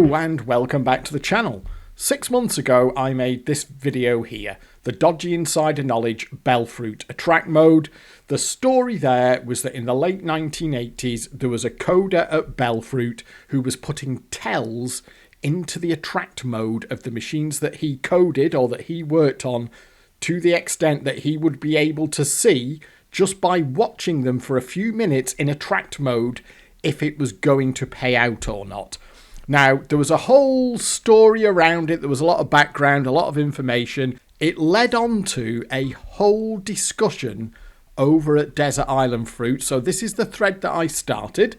Hello and welcome back to the channel. 6 months ago I made this video here, the Dodgy Insider Knowledge Bellfruit Attract Mode. The story there was that in the late 1980s there was a coder at Bellfruit who was putting tells into the attract mode of the machines that he coded or that he worked on, to the extent that he would be able to see, just by watching them for a few minutes in attract mode, if it was going to pay out or not. Now, there was a whole story around it. There was a lot of background, a lot of information. It led on to a whole discussion over at Desert Island Fruit. So this is the thread that I started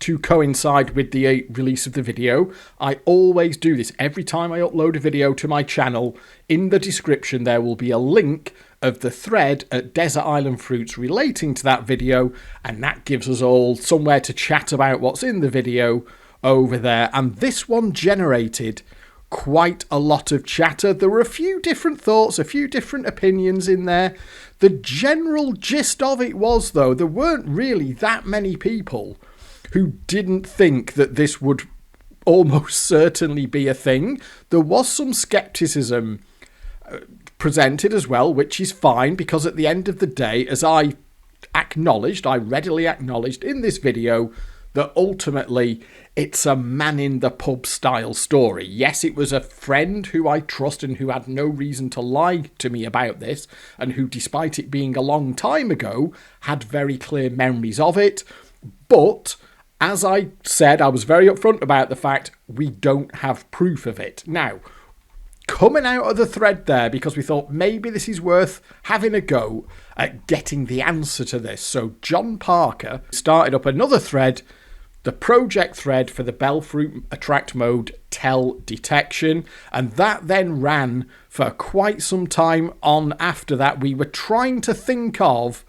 to coincide with the release of the video. I always do this every time I upload a video to my channel. In the description there will be a link of the thread at Desert Island Fruits relating to that video, and that gives us all somewhere to chat about what's in the video over there. And this one generated quite a lot of chatter. There were a few different thoughts, a few different opinions in there. The general gist of it was, though, there weren't really that many people who didn't think that this would almost certainly be a thing. There was some skepticism presented as well, which is fine, because at the end of the day, as I readily acknowledged in this video, that ultimately it's a man in the pub style story. Yes, it was a friend who I trust and who had no reason to lie to me about this, and who, despite it being a long time ago, had very clear memories of it. But as I said, I was very upfront about the fact we don't have proof of it. Now, coming out of the thread there, because we thought maybe this is worth having a go at getting the answer to this. So John Parker started up another thread, the project thread for the Bellfruit Attract Mode tell detection, and that then ran for quite some time on after that. We were trying to think of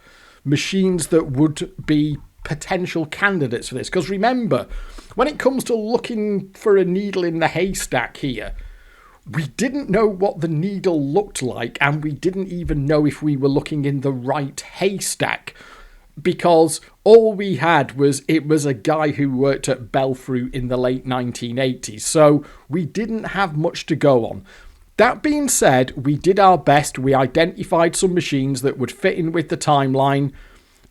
machines that would be potential candidates for this, because remember, when it comes to looking for a needle in the haystack here, we didn't know what the needle looked like, and we didn't even know if we were looking in the right haystack, because all we had was, it was a guy who worked at Bellfruit in the late 1980s, so we didn't have much to go on. That being said, we did our best. We identified some machines that would fit in with the timeline.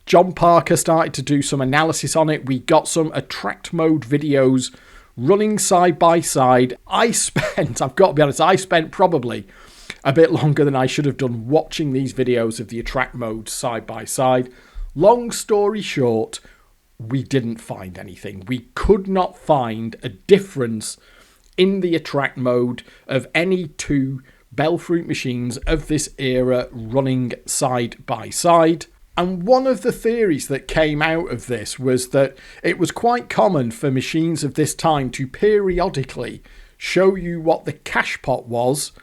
John Parker started to do some analysis on it. We got some attract mode videos running side by side. I've got to be honest, I spent probably a bit longer than I should have done watching these videos of the attract mode side by side. Long story short, we didn't find anything. We could not find a difference in the attract mode of any two Bellfruit machines of this era running side by side. And one of the theories that came out of this was that it was quite common for machines of this time to periodically show you what the cash pot was,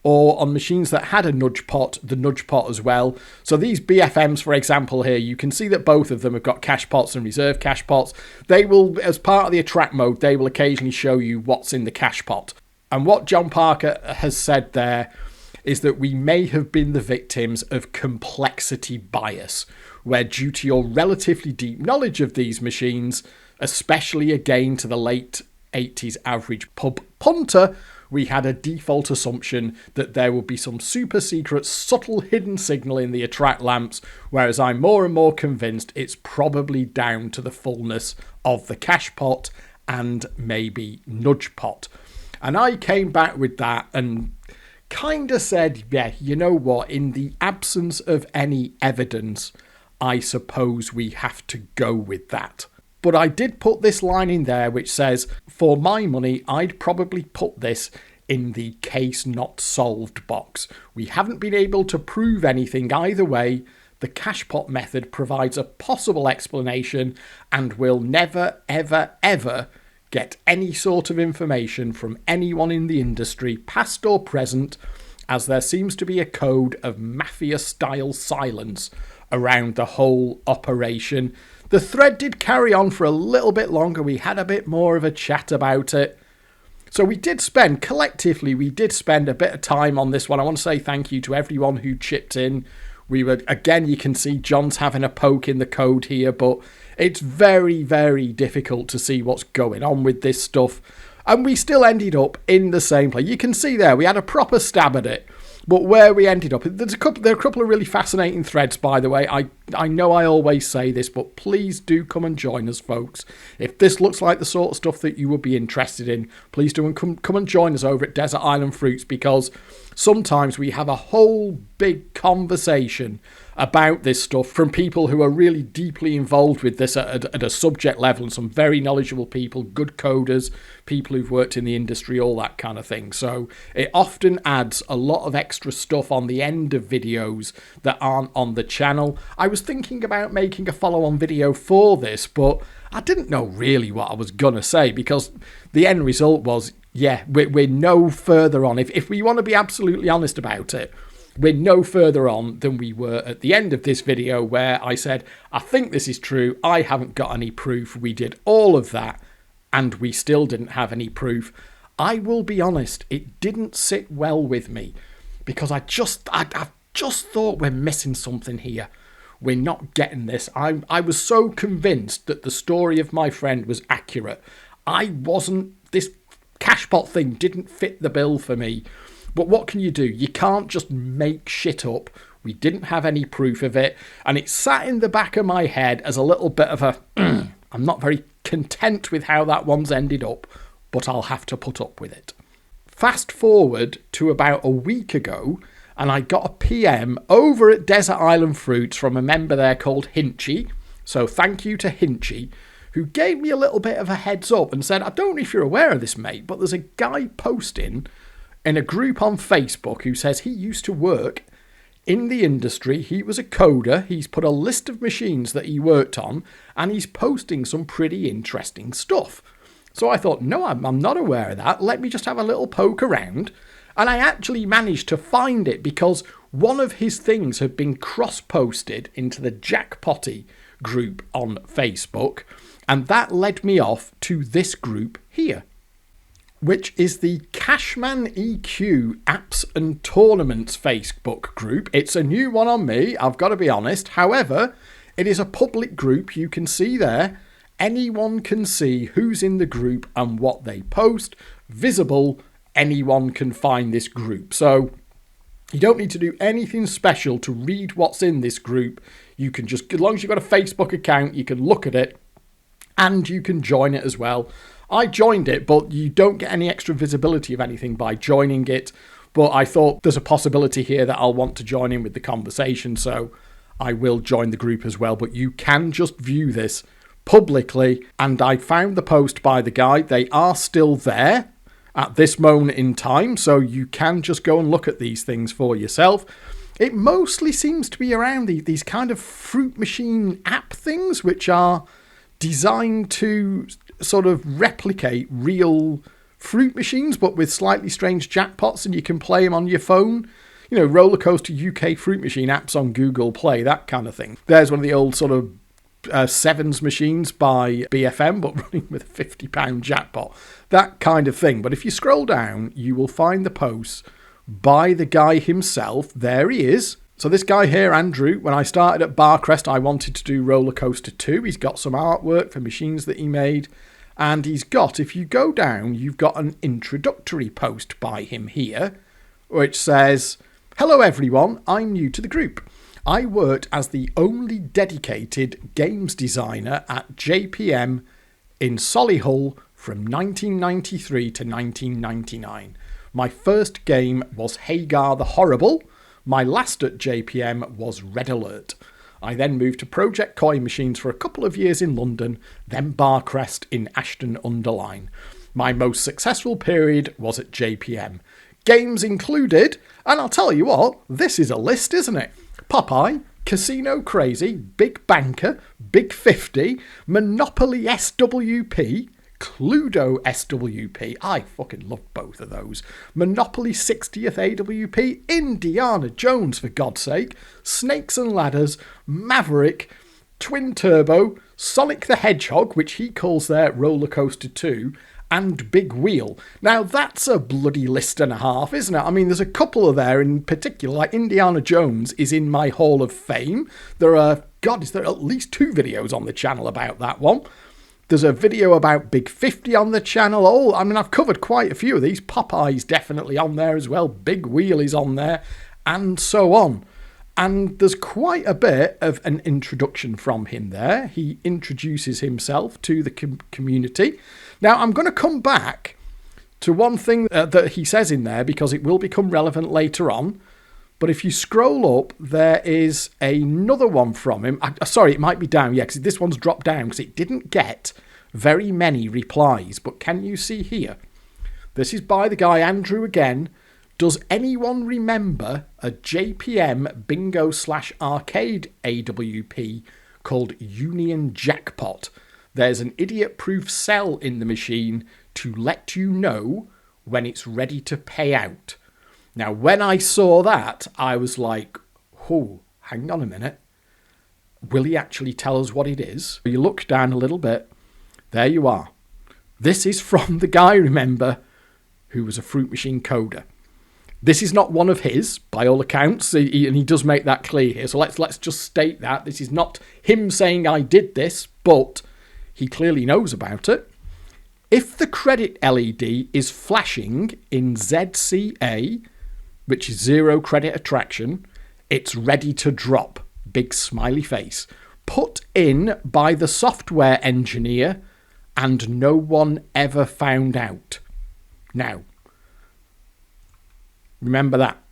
or on machines that had a nudge pot, the nudge pot as well. So these BFMs, for example, here, you can see that both of them have got cash pots and reserve cash pots. They will, as part of the attract mode, they will occasionally show you what's in the cash pot. And what John Parker has said there is that we may have been the victims of complexity bias, where due to your relatively deep knowledge of these machines, especially again to the late 80s average pub punter, we had a default assumption that there would be some super secret, subtle hidden signal in the attract lamps, whereas I'm more and more convinced it's probably down to the fullness of the cash pot and maybe nudge pot. And I came back with that and kind of said, yeah, you know what, in the absence of any evidence, I suppose we have to go with that. But I did put this line in there which says, for my money, I'd probably put this in the case not solved box. We haven't been able to prove anything either way. The cash pot method provides a possible explanation, and we'll never, ever, ever get any sort of information from anyone in the industry, past or present, as there seems to be a code of mafia-style silence around the whole operation. The thread did carry on for a little bit longer. We had a bit more of a chat about it. So we did spend, collectively, we did spend a bit of time on this one. I want to say thank you to everyone who chipped in. We were, again, you can see John's having a poke in the code here, but it's very, very difficult to see what's going on with this stuff. And we still ended up in the same place. You can see there, we had a proper stab at it. But where we ended up, there are a couple of really fascinating threads, by the way. I know I always say this, but please do come and join us, folks. If this looks like the sort of stuff that you would be interested in, please do and come and join us over at Desert Island Fruits, because sometimes we have a whole big conversation about this stuff from people who are really deeply involved with this at a subject level, and some very knowledgeable people, good coders, people who've worked in the industry, all that kind of thing. So it often adds a lot of extra stuff on the end of videos that aren't on the channel. I was thinking about making a follow-on video for this, but I didn't know really what I was gonna say, because the end result was, yeah, we're no further on. If we want to be absolutely honest about it, we're no further on than we were at the end of this video, where I said, I think this is true, I haven't got any proof. We did all of that and we still didn't have any proof. I will be honest, it didn't sit well with me, because I just thought we're missing something here. We're not getting this. I was so convinced that the story of my friend was accurate. I wasn't. This cashpot thing didn't fit the bill for me. But what can you do? You can't just make shit up. We didn't have any proof of it, and it sat in the back of my head as a little bit of a I'm not very content with how that one's ended up, but I'll have to put up with it. Fast forward to about a week ago, and I got a PM over at Desert Island Fruits from a member there called Hinchy. So thank you to Hinchy, who gave me a little bit of a heads up and said, I don't know if you're aware of this, mate, but there's a guy posting in a group on Facebook who says he used to work in the industry. He was a coder. He's put a list of machines that he worked on, and he's posting some pretty interesting stuff. So I thought, no, I'm not aware of that. Let me just have a little poke around. And I actually managed to find it, because one of his things had been cross-posted into the Jackpotty group on Facebook, and that led me off to this group here, which is the Cashman EQ Apps and Tournaments Facebook group. It's a new one on me, I've got to be honest. However, it is a public group. You can see there, anyone can see who's in the group and what they post. Visible, anyone can find this group. So you don't need to do anything special to read what's in this group. You can just, as long as you've got a Facebook account, you can look at it and you can join it as well. I joined it, but you don't get any extra visibility of anything by joining it. But I thought there's a possibility here that I'll want to join in with the conversation, so I will join the group as well. But you can just view this publicly, and I found the post by the guy. They are still there at this moment in time, so you can just go and look at these things for yourself. It mostly seems to be around these kind of fruit machine app things, which are designed to sort of replicate real fruit machines, but with slightly strange jackpots, and you can play them on your phone. You know, Roller Coaster UK fruit machine apps on Google Play, that kind of thing. There's one of the old sort of sevens machines by BFM, but running with a £50 jackpot. That kind of thing. But if you scroll down, you will find the posts by the guy himself. There he is. So this guy here, Andrew, when I started at Barcrest, I wanted to do Roller Coaster 2. He's got some artwork for machines that he made. And he's got, if you go down, you've got an introductory post by him here, which says, "Hello everyone, I'm new to the group. I worked as the only dedicated games designer at JPM in Solihull from 1993 to 1999. My first game was Hagar the Horrible. My last at JPM was Red Alert. I then moved to Project Coin Machines for a couple of years in London, then Barcrest in Ashton-under-Lyne. My most successful period was at JPM. Games included, and I'll tell you what, this is a list, isn't it? Popeye, Casino Crazy, Big Banker, Big 50, Monopoly SWP, Cluedo SWP, I fucking love both of those, Monopoly 60th AWP, Indiana Jones for God's sake, Snakes and Ladders, Maverick, Twin Turbo, Sonic the Hedgehog, which he calls their Roller Coaster 2, and Big Wheel. Now that's a bloody list and a half, isn't it? I mean, there's a couple of there in particular, like Indiana Jones is in my Hall of Fame. There are, God, is there at least 2 videos on the channel about that one? There's a video about Big 50 on the channel. Oh, I mean, I've covered quite a few of these. Popeye's definitely on there as well. Big Wheel is on there, and so on. And there's quite a bit of an introduction from him there. He introduces himself to the community. Now, I'm going to come back to one thing that he says in there because it will become relevant later on. But if you scroll up, there is another one from him. Sorry, it might be down. Yeah, because this one's dropped down because it didn't get very many replies. But can you see here? This is by the guy Andrew again. Does anyone remember a JPM bingo/arcade AWP called Union Jackpot? There's an idiot-proof cell in the machine to let you know when it's ready to pay out. Now, when I saw that, I was like, oh, hang on a minute. Will he actually tell us what it is? You look down a little bit. There you are. This is from the guy, remember, who was a fruit machine coder. This is not one of his, by all accounts, and he does make that clear here. So let's just state that. This is not him saying I did this, but he clearly knows about it. If the credit LED is flashing in ZCA, which is zero credit attraction, it's ready to drop. Big smiley face. Put in by the software engineer and no one ever found out. Now, remember that.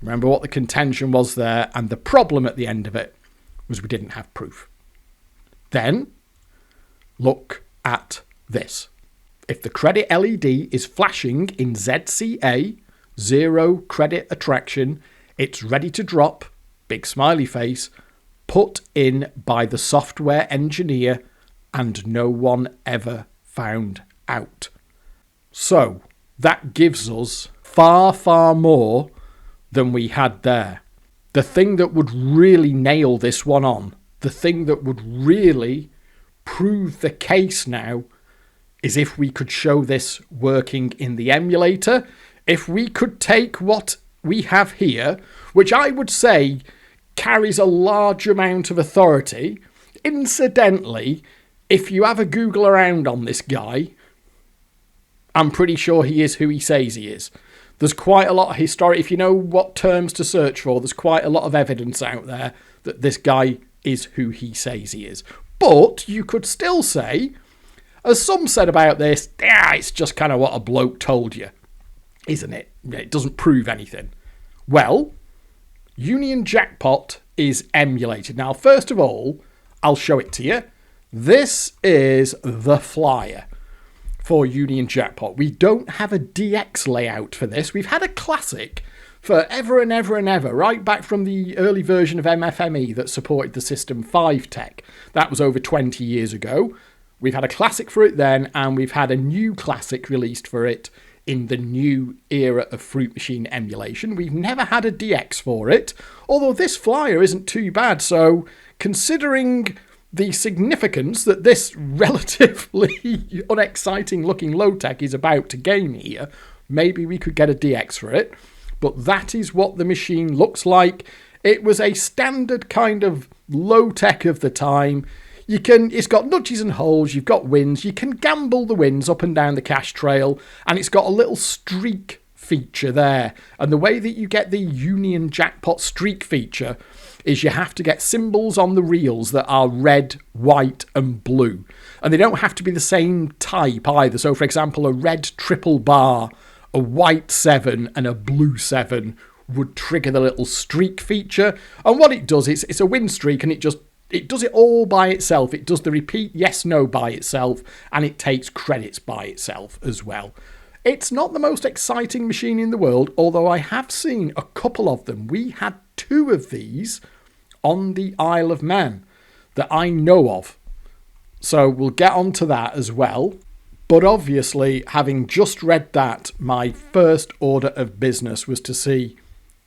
Remember what the contention was there, and the problem at the end of it was we didn't have proof. Then, look at this. If the credit LED is flashing in ZCA, zero credit attraction, it's ready to drop, big smiley face, put in by the software engineer and no one ever found out. So that gives us far, far more than we had there. The thing that would really nail this one on, the thing that would really prove the case now, is if we could show this working in the emulator. If we could take what we have here, which I would say carries a large amount of authority. Incidentally, if you have a Google around on this guy, I'm pretty sure he is who he says he is. There's quite a lot of historic, if you know what terms to search for, there's quite a lot of evidence out there that this guy is who he says he is. But you could still say, as some said about this, it's just kind of what a bloke told you, isn't it? It doesn't prove anything. Well, Union Jackpot is emulated. Now, first of all, I'll show it to you. This is the flyer for Union Jackpot. We don't have a DX layout for this. We've had a classic for ever and ever and ever, right back from the early version of MFME that supported the System 5 tech. That was over 20 years ago. We've had a classic for it then, and we've had a new classic released for it in the new era of fruit machine emulation. We've never had a DX for it, although this flyer isn't too bad. So considering the significance that this relatively unexciting looking low-tech is about to gain here, maybe we could get a DX for it. But that is what the machine looks like. It was a standard kind of low-tech of the time. It's got nudges and holes, you've got wins, you can gamble the wins up and down the cash trail, and it's got a little streak feature there. And the way that you get the Union Jackpot streak feature is you have to get symbols on the reels that are red, white and blue. And they don't have to be the same type either. So for example, a red triple bar, a white 7 and a blue 7 would trigger the little streak feature. And what it does is it's a win streak, and it does it all by itself. It does the repeat yes-no by itself, and it takes credits by itself as well. It's not the most exciting machine in the world, although I have seen a couple of them. We had 2 of these on the Isle of Man that I know of. So we'll get onto that as well. But obviously, having just read that, my first order of business was to see,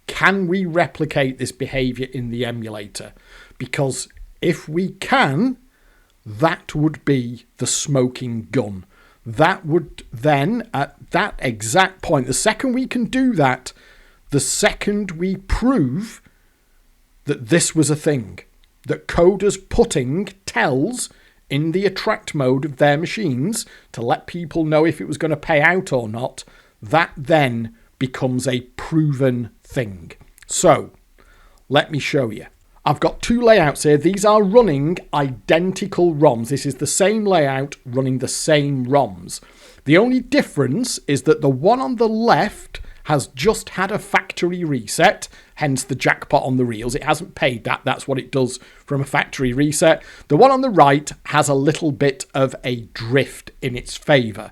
can we replicate this behaviour in the emulator? Because if we can, that would be the smoking gun. That would then, at that exact point, the second we can do that, the second we prove that this was a thing, that coders putting tells in the attract mode of their machines to let people know if it was going to pay out or not, that then becomes a proven thing. So, let me show you. I've got two layouts here. These are running identical ROMs. This is the same layout running the same ROMs. The only difference is that the one on the left has just had a factory reset, hence the jackpot on the reels. It hasn't paid that. That's what it does from a factory reset. The one on the right has a little bit of a drift in its favour.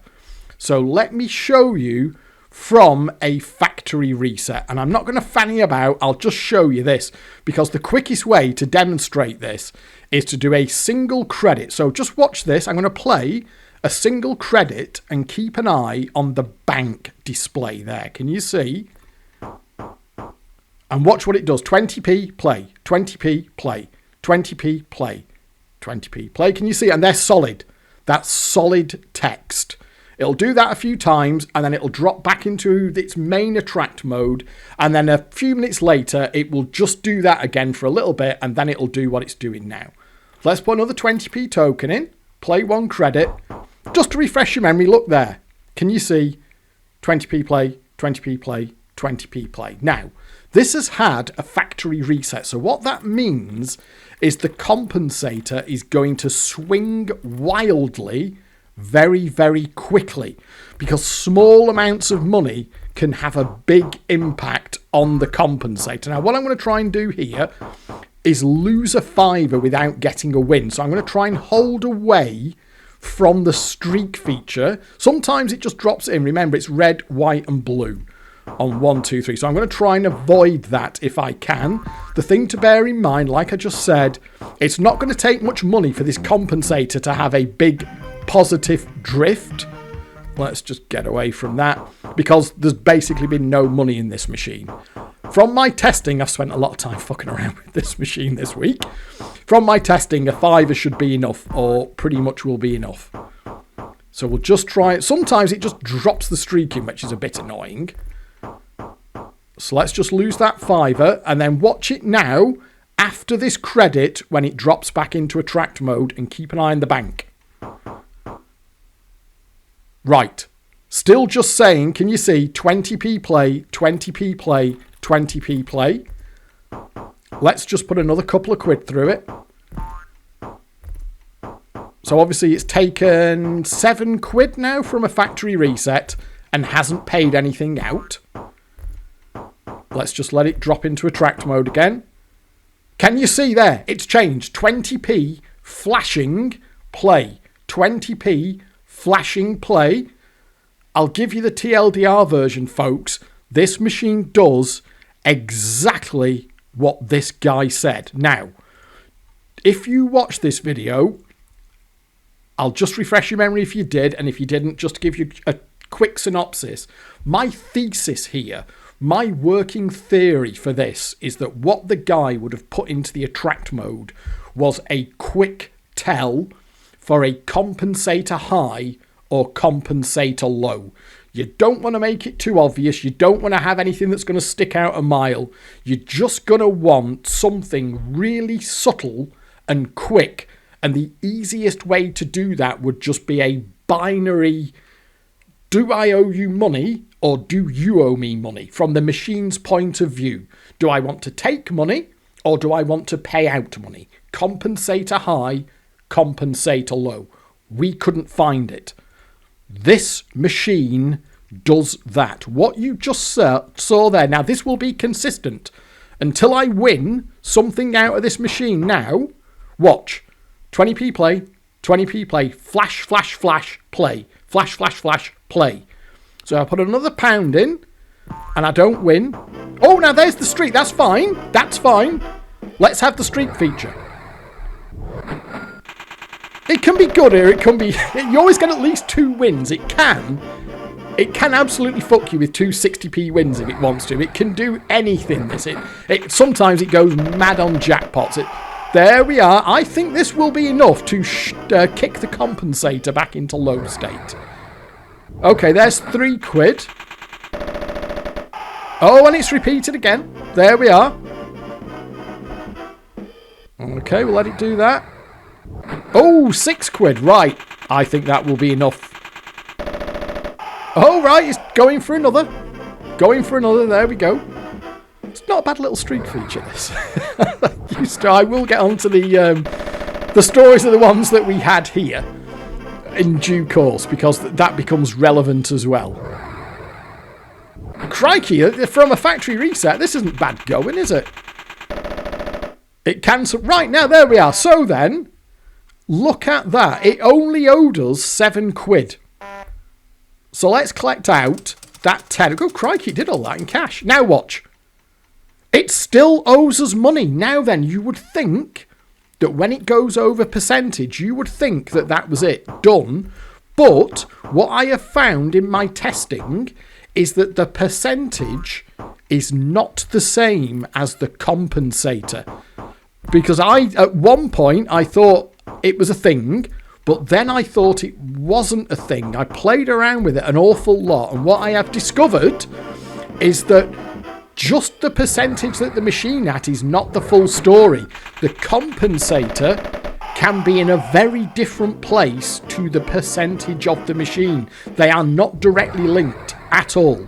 So let me show you from a factory reset. And I'm not going to fanny about. I'll just show you this because the quickest way to demonstrate this is to do a single credit. So just watch this. I'm going to play a single credit and keep an eye on the bank display there. Can you see? And watch what it does. 20p, play. 20p, play. 20p, play. 20p, play. Can you see? And they're solid. That's solid text. It'll do that a few times and then it'll drop back into its main attract mode. And then a few minutes later, it will just do that again for a little bit and then it'll do what it's doing now. Let's put another 20p token in. Play one credit. Just to refresh your memory, look there. Can you see? 20p play, 20p play, 20p play. Now, this has had a factory reset. So what that means is the compensator is going to swing wildly very, very quickly because small amounts of money can have a big impact on the compensator. Now, what I'm going to try and do here is lose a fiver without getting a win. So I'm going to try and hold away from the streak feature. Sometimes it just drops it in. Remember, it's red, white and blue on 1, 2, 3. So I'm going to try and avoid that if I can. The thing to bear in mind, like I just said, it's not going to take much money for this compensator to have a big positive drift. Let's just get away from that because there's basically been no money in this machine. From my testing, I've spent a lot of time fucking around with this machine this week. From my testing, a fiver should be enough or pretty much will be enough. So we'll just try it. Sometimes it just drops the streak in, which is a bit annoying. So let's just lose that fiver and then watch it now after this credit when it drops back into attract mode and keep an eye on the bank. Right. Still just saying, can you see 20p play, 20p play, 20p play? Let's just put another couple of quid through it. So obviously it's taken 7 quid now from a factory reset and hasn't paid anything out. Let's just let it drop into attract mode again. Can you see there? It's changed. 20p flashing play. 20p flashing play. I'll give you the TLDR version, folks. This machine does exactly what this guy said. Now, if you watch this video, I'll just refresh your memory if you did, and if you didn't, just to give you a quick synopsis. My thesis here, my working theory for this is that what the guy would have put into the attract mode was a quick tell for a compensator high or compensator low. You don't want to make it too obvious. You don't want to have anything that's going to stick out a mile. You're just going to want something really subtle and quick. And the easiest way to do that would just be a binary, do I owe you money or do you owe me money? From the machine's point of view. Do I want to take money or do I want to pay out money? Compensator high, compensator low. We couldn't find it. This machine does that. What you just saw there. Now, this will be consistent until I win something out of this machine now. Watch. 20p play, 20p play, flash, flash, flash, play. Flash, flash, flash, play. So I put another pound in and I don't win. Oh, now there's the streak. That's fine. That's fine. Let's have the streak feature. It can be good here. It can be... You always get at least 2 wins. It can absolutely fuck you with 2 60p wins if it wants to. It can do anything. Sometimes it goes mad on jackpots. There we are. I think this will be enough to kick the compensator back into low state. Okay, there's 3 quid. Oh, and it's repeated again. There we are. Okay, we'll let it do that. Oh, £6. Right. I think that will be enough. Oh, right. It's going for another. Going for another. There we go. It's not a bad little streak feature, this. I will get on to the stories of the ones that we had here in due course, because that becomes relevant as well. Crikey, from a factory reset, this isn't bad going, is it? It cancelled. Right, now there we are. So then, look at that. It only owed us £7. So let's collect out that 10. Oh, crikey, it did all that in cash. Now watch. It still owes us money. Now then, you would think that when it goes over percentage, you would think that that was it, done. But what I have found in my testing is that the percentage is not the same as the compensator. Because at one point, I thought it was a thing, but then I thought it wasn't a thing. I played around with it an awful lot, and what I have discovered is that just the percentage that the machine at is not the full story. The compensator can be in a very different place to the percentage of the machine. They are not directly linked at all.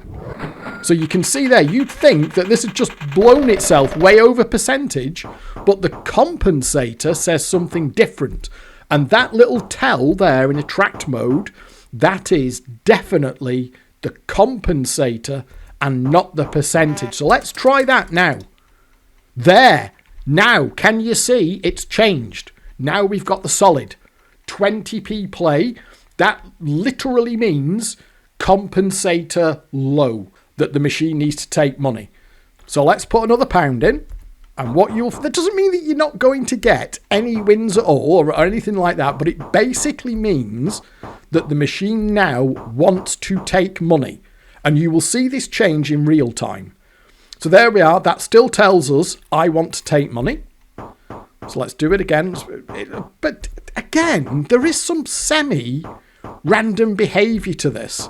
So you can see there, you'd think that this had just blown itself way over percentage, but the compensator says something different. And that little tell there in attract mode, that is definitely the compensator and not the percentage. So let's try that now. There. Now, can you see it's changed? Now we've got the solid 20p play. That literally means compensator low, that the machine needs to take money. So let's put another £1 in. And that doesn't mean that you're not going to get any wins at all or anything like that, but it basically means that the machine now wants to take money. And you will see this change in real time. So there we are. That still tells us I want to take money. So let's do it again. But again, there is some semi-random behaviour to this.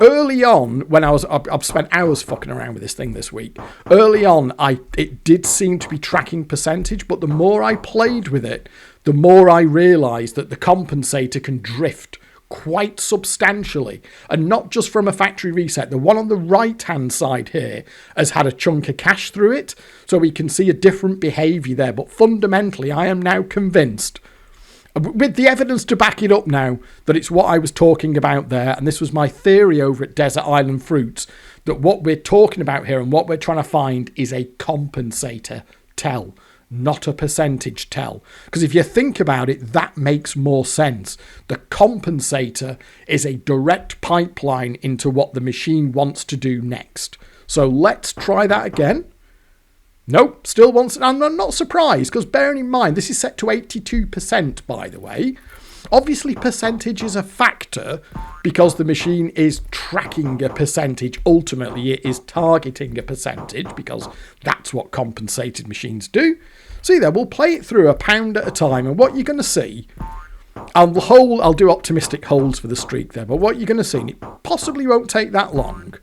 Early on, when I've spent hours fucking around with this thing this week. Early on, it did seem to be tracking percentage, but the more I played with it, the more I realised that the compensator can drift quite substantially, and not just from a factory reset. The one on the right hand side here has had a chunk of cash through it, so we can see a different behaviour there. But fundamentally, I am now convinced, with the evidence to back it up now, that it's what I was talking about there, and this was my theory over at Desert Island Fruits, that what we're talking about here and what we're trying to find is a compensator tell, not a percentage tell. Because if you think about it, that makes more sense. The compensator is a direct pipeline into what the machine wants to do next. So let's try that again. Nope, still wants it. I'm not surprised, because bearing in mind, this is set to 82%, by the way. Obviously, percentage is a factor because the machine is tracking a percentage. Ultimately, it is targeting a percentage because that's what compensated machines do. See there, we'll play it through £1 at a time, and what you're going to see, I'll do optimistic holds for the streak there, but what you're going to see, and it possibly won't take that long,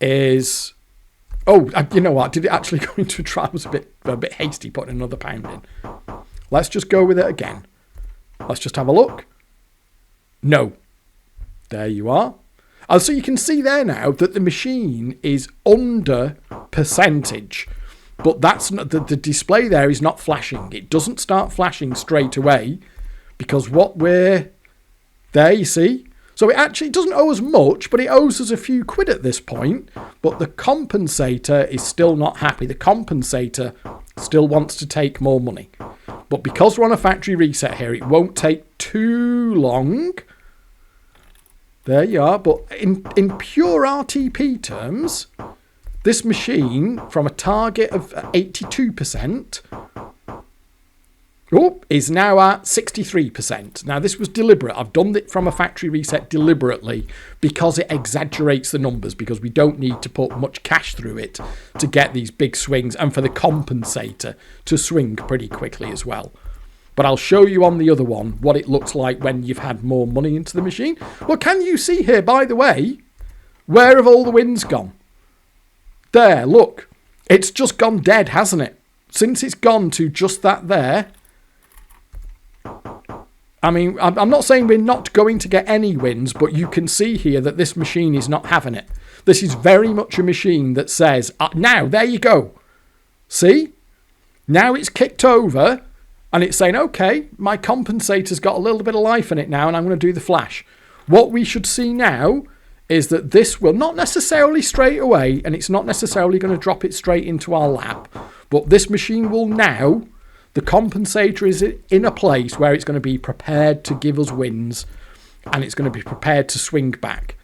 is... Oh, you know what? Did it actually go into a try? I was a bit hasty putting another £1 in. Let's just go with it again. Let's just have a look. No. There you are. So you can see there now that the machine is under percentage. But that's not, the display there is not flashing. It doesn't start flashing straight away because there you see. So it actually doesn't owe us much, but it owes us a few quid at this point. But the compensator is still not happy. The compensator still wants to take more money. But because we're on a factory reset here, it won't take too long. There you are. But in pure RTP terms, this machine, from a target of 82%, is now at 63%. Now, this was deliberate. I've done it from a factory reset deliberately because it exaggerates the numbers, because we don't need to put much cash through it to get these big swings, and for the compensator to swing pretty quickly as well. But I'll show you on the other one what it looks like when you've had more money into the machine. Well, can you see here, by the way, where have all the wins gone? There, look. It's just gone dead, hasn't it? Since it's gone to just that there, I mean, I'm not saying we're not going to get any wins, but you can see here that this machine is not having it. This is very much a machine that says, now, there you go. See? Now it's kicked over and it's saying, okay, my compensator's got a little bit of life in it now and I'm going to do the flash. What we should see now is that this will not necessarily straight away, and it's not necessarily going to drop it straight into our lap, but this machine will now, the compensator is in a place where it's going to be prepared to give us wins and it's going to be prepared to swing back.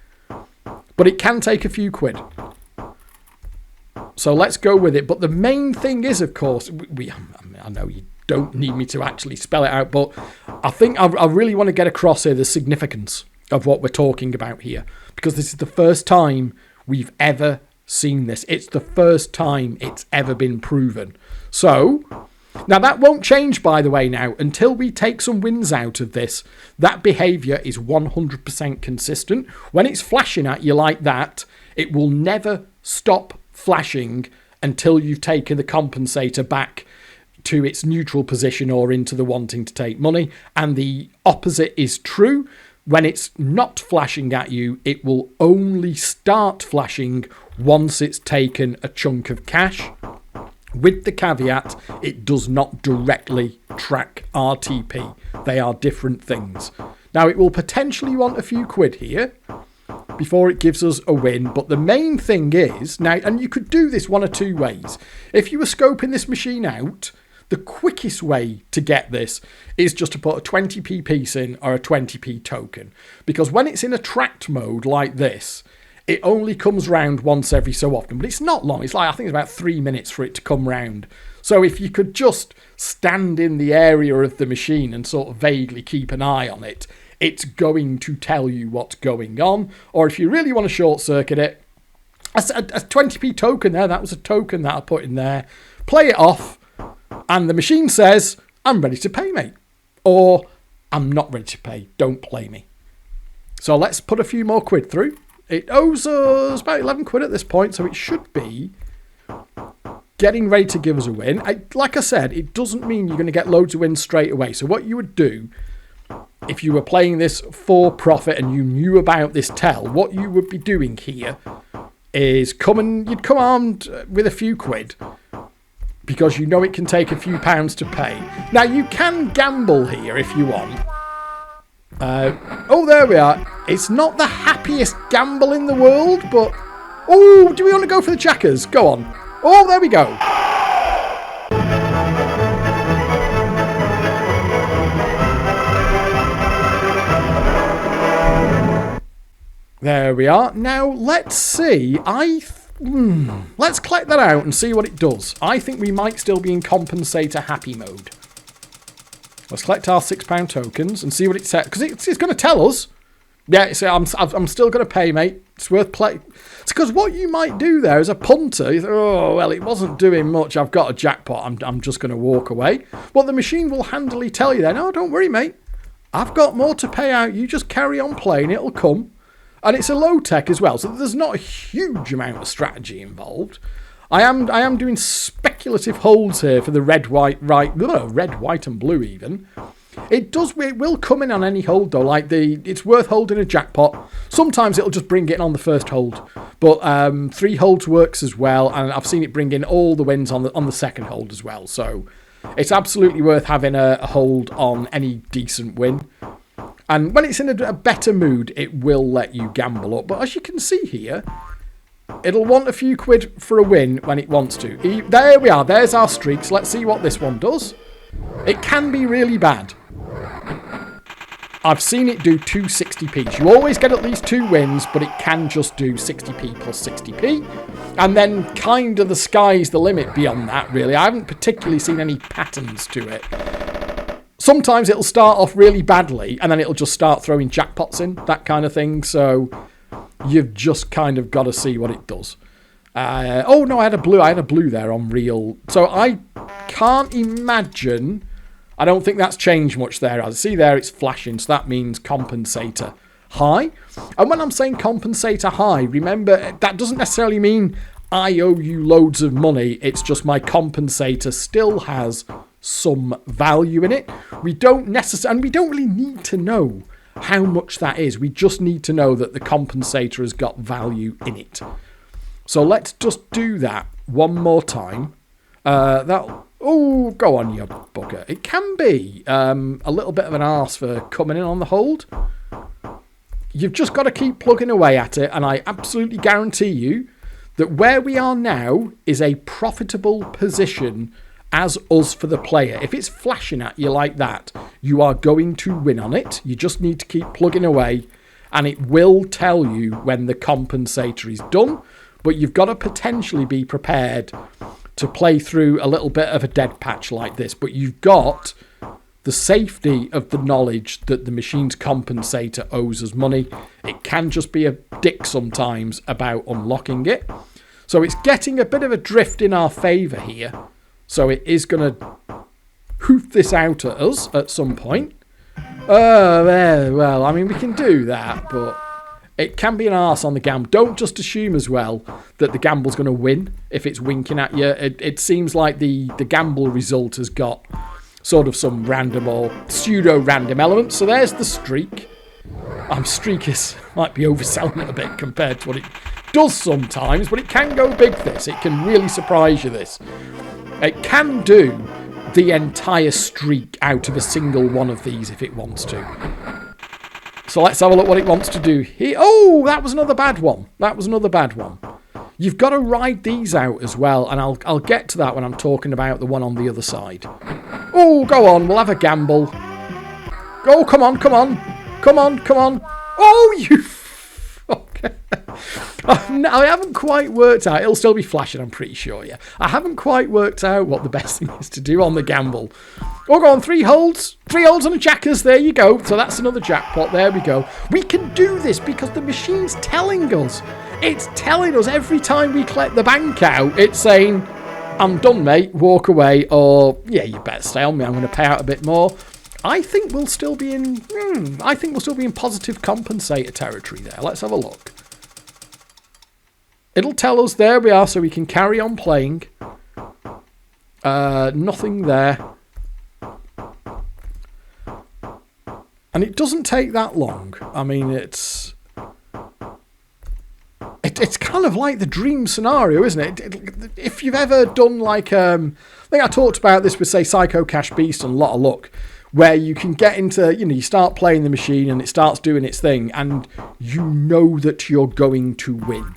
But it can take a few quid. So let's go with it. But the main thing is, of course, I know you don't need me to actually spell it out, but I think I really want to get across here the significance of what we're talking about here, because this is the first time we've ever seen this. It's the first time it's ever been proven. So now that won't change, by the way, now until we take some wins out of this. That behavior is 100% consistent. When it's flashing at you like that, it will never stop flashing until you've taken the compensator back to its neutral position or into the wanting to take money. And the opposite is true. When it's not flashing at you, it will only start flashing once it's taken a chunk of cash. With the caveat, it does not directly track RTP. They are different things. Now, it will potentially want a few quid here before it gives us a win. But the main thing is, now, and you could do this one or two ways. If you were scoping this machine out, the quickest way to get this is just to put a 20p piece in or a 20p token. Because when it's in attract mode like this, it only comes round once every so often. But it's not long. It's like, I think it's about 3 minutes for it to come round. So if you could just stand in the area of the machine and sort of vaguely keep an eye on it, it's going to tell you what's going on. Or if you really want to short circuit it, a 20p token there, that was a token that I put in there. Play it off. And the machine says, I'm ready to pay, mate. Or, I'm not ready to pay. Don't play me. So let's put a few more quid through. It owes us about 11 quid at this point, so it should be getting ready to give us a win. Like I said, it doesn't mean you're going to get loads of wins straight away. So what you would do, if you were playing this for profit and you knew about this tell, what you would be doing here is you'd come armed with a few quid, because you know it can take a few pounds to pay. Now, you can gamble here if you want. Oh, there we are. It's not the happiest gamble in the world, but... Oh, do we want to go for the jackers? Go on. Oh, there we go. There we are. Now, let's see. Let's collect that out and see what it does. I think we might still be in compensator happy mode. Let's collect our £6 tokens and see what it says. Because it's going to tell us. Yeah, so I'm still going to pay, mate. It's worth playing. It's because what you might do there as a punter, you think, oh, well, it wasn't doing much. I've got a jackpot. I'm just going to walk away. Well, the machine will handily tell you then, oh, don't worry, mate. I've got more to pay out. You just carry on playing. It'll come. And it's a low tech as well, so there's not a huge amount of strategy involved. I am doing speculative holds here for the red, white, and blue even. It will come in on any hold though. Like it's worth holding a jackpot. Sometimes it'll just bring it in on the first hold, but 3 holds works as well, and I've seen it bring in all the wins on the second hold as well. So it's absolutely worth having a hold on any decent win. And when it's in a better mood, it will let you gamble up. But as you can see here, it'll want a few quid for a win when it wants to. There we are. There's our streaks. Let's see what this one does. It can be really bad. I've seen it do 260p. You always get at least 2 wins, but it can just do 60p plus 60p. And then kind of the sky's the limit beyond that, really. I haven't particularly seen any patterns to it. Sometimes it'll start off really badly, and then it'll just start throwing jackpots in, that kind of thing. So you've just kind of got to see what it does. Oh, no, I had a blue there on real. So I can't imagine... I don't think that's changed much there. As I see there, it's flashing, so that means compensator high. And when I'm saying compensator high, remember, that doesn't necessarily mean I owe you loads of money. It's just my compensator still has some value in it. We don't necessarily, and we don't really need to know how much that is. We just need to know that the compensator has got value in it. So let's just do that one more time. Oh, go on, you bugger. It can be a little bit of an arse for coming in on the hold. You've just got to keep plugging away at it, and I absolutely guarantee you that where we are now is a profitable position as us for the player. If it's flashing at you like that, you are going to win on it. You just need to keep plugging away, and it will tell you when the compensator is done, but you've got to potentially be prepared to play through a little bit of a dead patch like this, but you've got the safety of the knowledge that the machine's compensator owes us money. It can just be a dick sometimes about unlocking it. So it's getting a bit of a drift in our favour here. So it is going to hoof this out at us at some point. Well, I mean, we can do that, but it can be an arse on the gamble. Don't just assume as well that the gamble's going to win if it's winking at you. It seems like the gamble result has got sort of some random or pseudo-random elements. So there's the streak. Streak might be overselling it a bit compared to what it does sometimes, but it can go big, this. It can really surprise you, this. It can do the entire streak out of a single one of these if it wants to. So let's have a look what it wants to do here. Oh, that was another bad one. You've got to ride these out as well, and I'll get to that when I'm talking about the one on the other side. Oh, go on, we'll have a gamble. Oh, come on. Oh, you fucker. I haven't quite worked out. It'll still be flashing, I'm pretty sure, yeah. I haven't quite worked out what the best thing is to do on the gamble. Oh, go on, 3 holds. 3 holds on a jackers, there you go. So that's another jackpot, there we go. We can do this because the machine's telling us. It's telling us every time we collect the bank out, it's saying, I'm done, mate, walk away, or, yeah, you better stay on me, I'm going to pay out a bit more. I think we'll still be in positive compensator territory there. Let's have a look. It'll tell us, there we are, so we can carry on playing. Nothing there. And it doesn't take that long. I mean, it's kind of like the dream scenario, isn't it? If you've ever done like, I think I talked about this with, say, Psycho Cash Beast and Lot of Luck, where you can get into, you start playing the machine and it starts doing its thing and you know that you're going to win.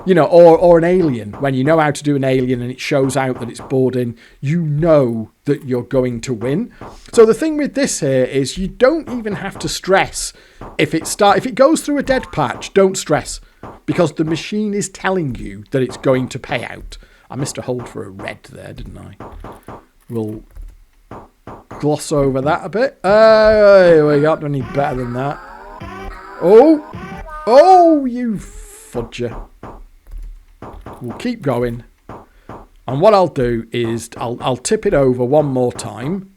Or an alien, when you know how to do an alien and it shows out that it's boarding, you know that you're going to win. So the thing with this here is you don't even have to stress if it goes through a dead patch, don't stress, because the machine is telling you that it's going to pay out. I missed a hold for a red there, didn't I? We'll gloss over that a bit. We got any better than that. Oh, you fudger. We'll keep going. And what I'll do is I'll tip it over one more time.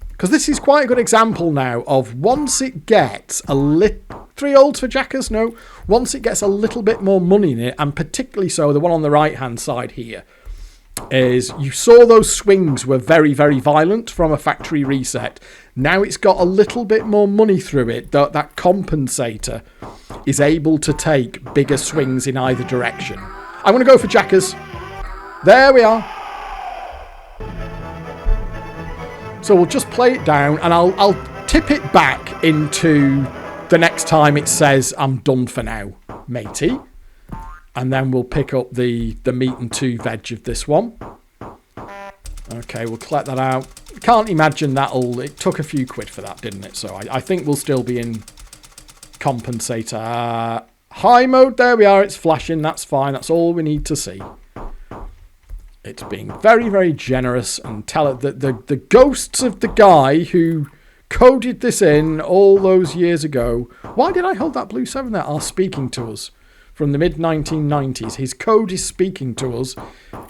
Because this is quite a good example now of once it gets a little... 3 olds for jackers? No. Once it gets a little bit more money in it, and particularly so the one on the right-hand side here, is you saw those swings were very, very violent from a factory reset. Now it's got a little bit more money through it. That compensator is able to take bigger swings in either direction. I'm going to go for jackers. There we are. So we'll just play it down and I'll tip it back into the next time it says I'm done for now, matey. And then we'll pick up the meat and 2 veg of this one. Okay, we'll collect that out. Can't imagine it took a few quid for that, didn't it? So I think we'll still be in compensator. High mode, there we are. It's flashing, that's fine. That's all we need to see. It's being very, very generous and tell it that the ghosts of the guy who coded this in all those years ago. Why did I hold that blue 7 there? Are speaking to us. From the mid-1990s. His code is speaking to us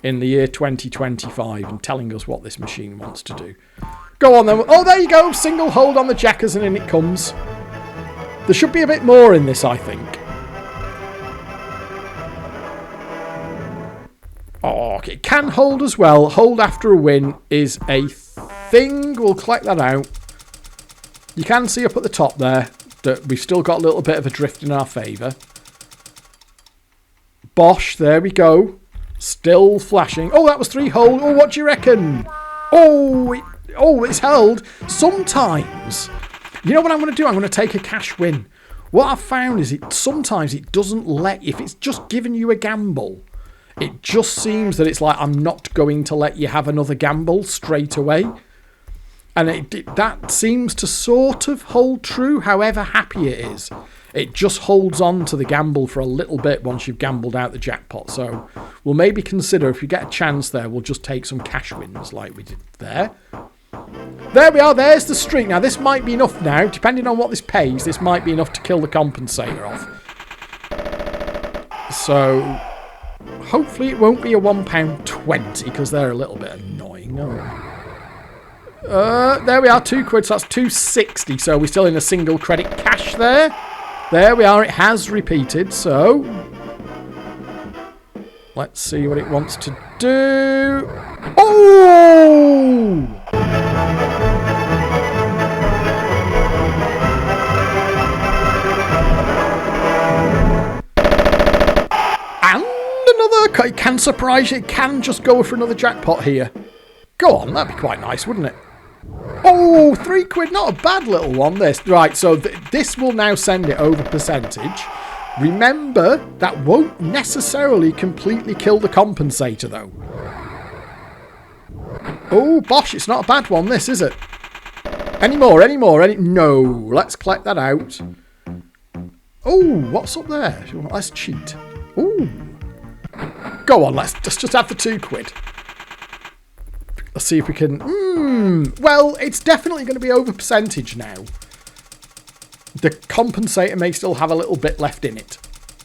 in the year 2025 and telling us what this machine wants to do. Go on then. Oh, there you go. Single hold on the jackers and in it comes. There should be a bit more in this, I think. Oh, it can hold as well. Hold after a win is a thing. We'll collect that out. You can see up at the top there that we've still got a little bit of a drift in our favour. Bosh, there we go. Still flashing. Oh, that was 3 hold. Oh, what do you reckon? Oh, it's held. Sometimes, you know what I'm going to do? I'm going to take a cash win. What I've found is sometimes it doesn't let, if it's just giving you a gamble, it just seems that it's like, I'm not going to let you have another gamble straight away. And that seems to sort of hold true, however happy it is. It just holds on to the gamble for a little bit once you've gambled out the jackpot. So we'll maybe consider, if you get a chance there, we'll just take some cash wins like we did there. There we are, there's the streak. Now this might be enough now, depending on what this pays, this might be enough to kill the compensator off. So hopefully it won't be a £1.20 because they're a little bit annoying. There we are, £2, so that's £2.60. So we're still in a single credit cash there. There we are, it has repeated, so let's see what it wants to do. Oh! And another, it can surprise you, it can just go for another jackpot here. Go on, that'd be quite nice, wouldn't it? Oh, £3, not a bad little one, this. Right, so this will now send it over percentage. Remember, that won't necessarily completely kill the compensator, though. Oh, bosh, it's not a bad one, this, is it? Any more? No, let's collect that out. Oh, what's up there? Let's cheat. Oh. Go on, let's just have the £2. Let's see if we can... well, it's definitely going to be over percentage now. The compensator may still have a little bit left in it.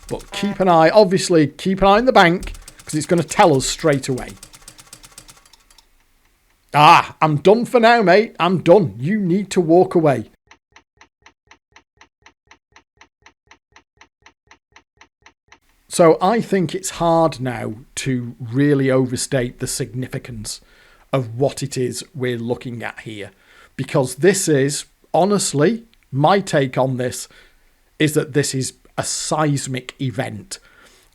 But keep an eye, obviously, keep an eye on the bank, because it's going to tell us straight away. Ah, I'm done for now, mate. I'm done. You need to walk away. So I think it's hard now to really overstate the significance of what it is we're looking at here. Because this is, honestly, my take on this is that this is a seismic event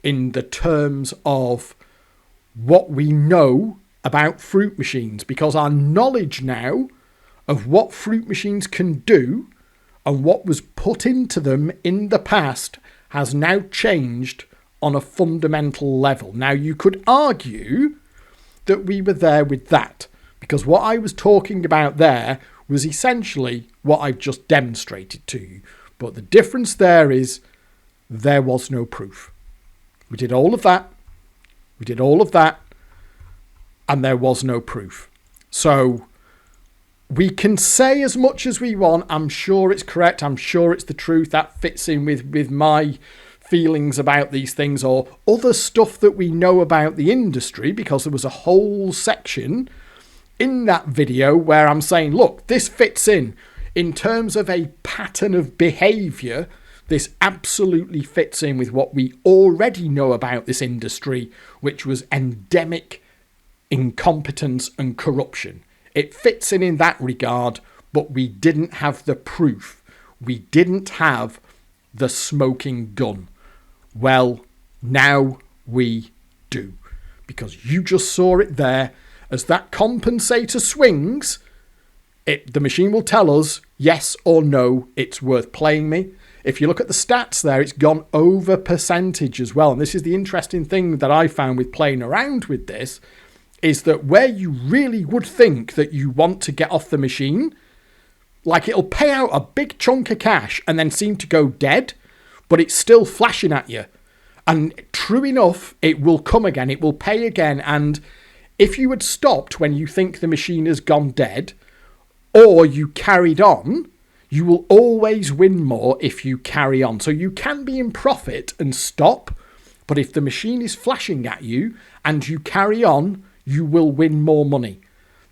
in the terms of what we know about fruit machines. Because our knowledge now of what fruit machines can do and what was put into them in the past has now changed on a fundamental level. Now, you could argue that we were there with that, because what I was talking about there was essentially what I've just demonstrated to you. But the difference there is there was no proof. We did all of that. And there was no proof. So we can say as much as we want. I'm sure it's correct. I'm sure it's the truth. That fits in with my feelings about these things or other stuff that we know about the industry, because there was a whole section in that video where I'm saying, look, this fits in terms of a pattern of behaviour. This absolutely fits in with what we already know about this industry, which was endemic incompetence and corruption. It fits in that regard, but we didn't have the proof. We didn't have the smoking gun. Well, now we do, because you just saw it there. As that compensator swings, the machine will tell us yes or no, it's worth playing me. If you look at the stats there, it's gone over percentage as well. And this is the interesting thing that I found with playing around with this, is that where you really would think that you want to get off the machine, like it'll pay out a big chunk of cash and then seem to go dead, but it's still flashing at you. And true enough, it will come again, it will pay again. And if you had stopped when you think the machine has gone dead, or you carried on, you will always win more if you carry on. So you can be in profit and stop, but if the machine is flashing at you and you carry on, you will win more money.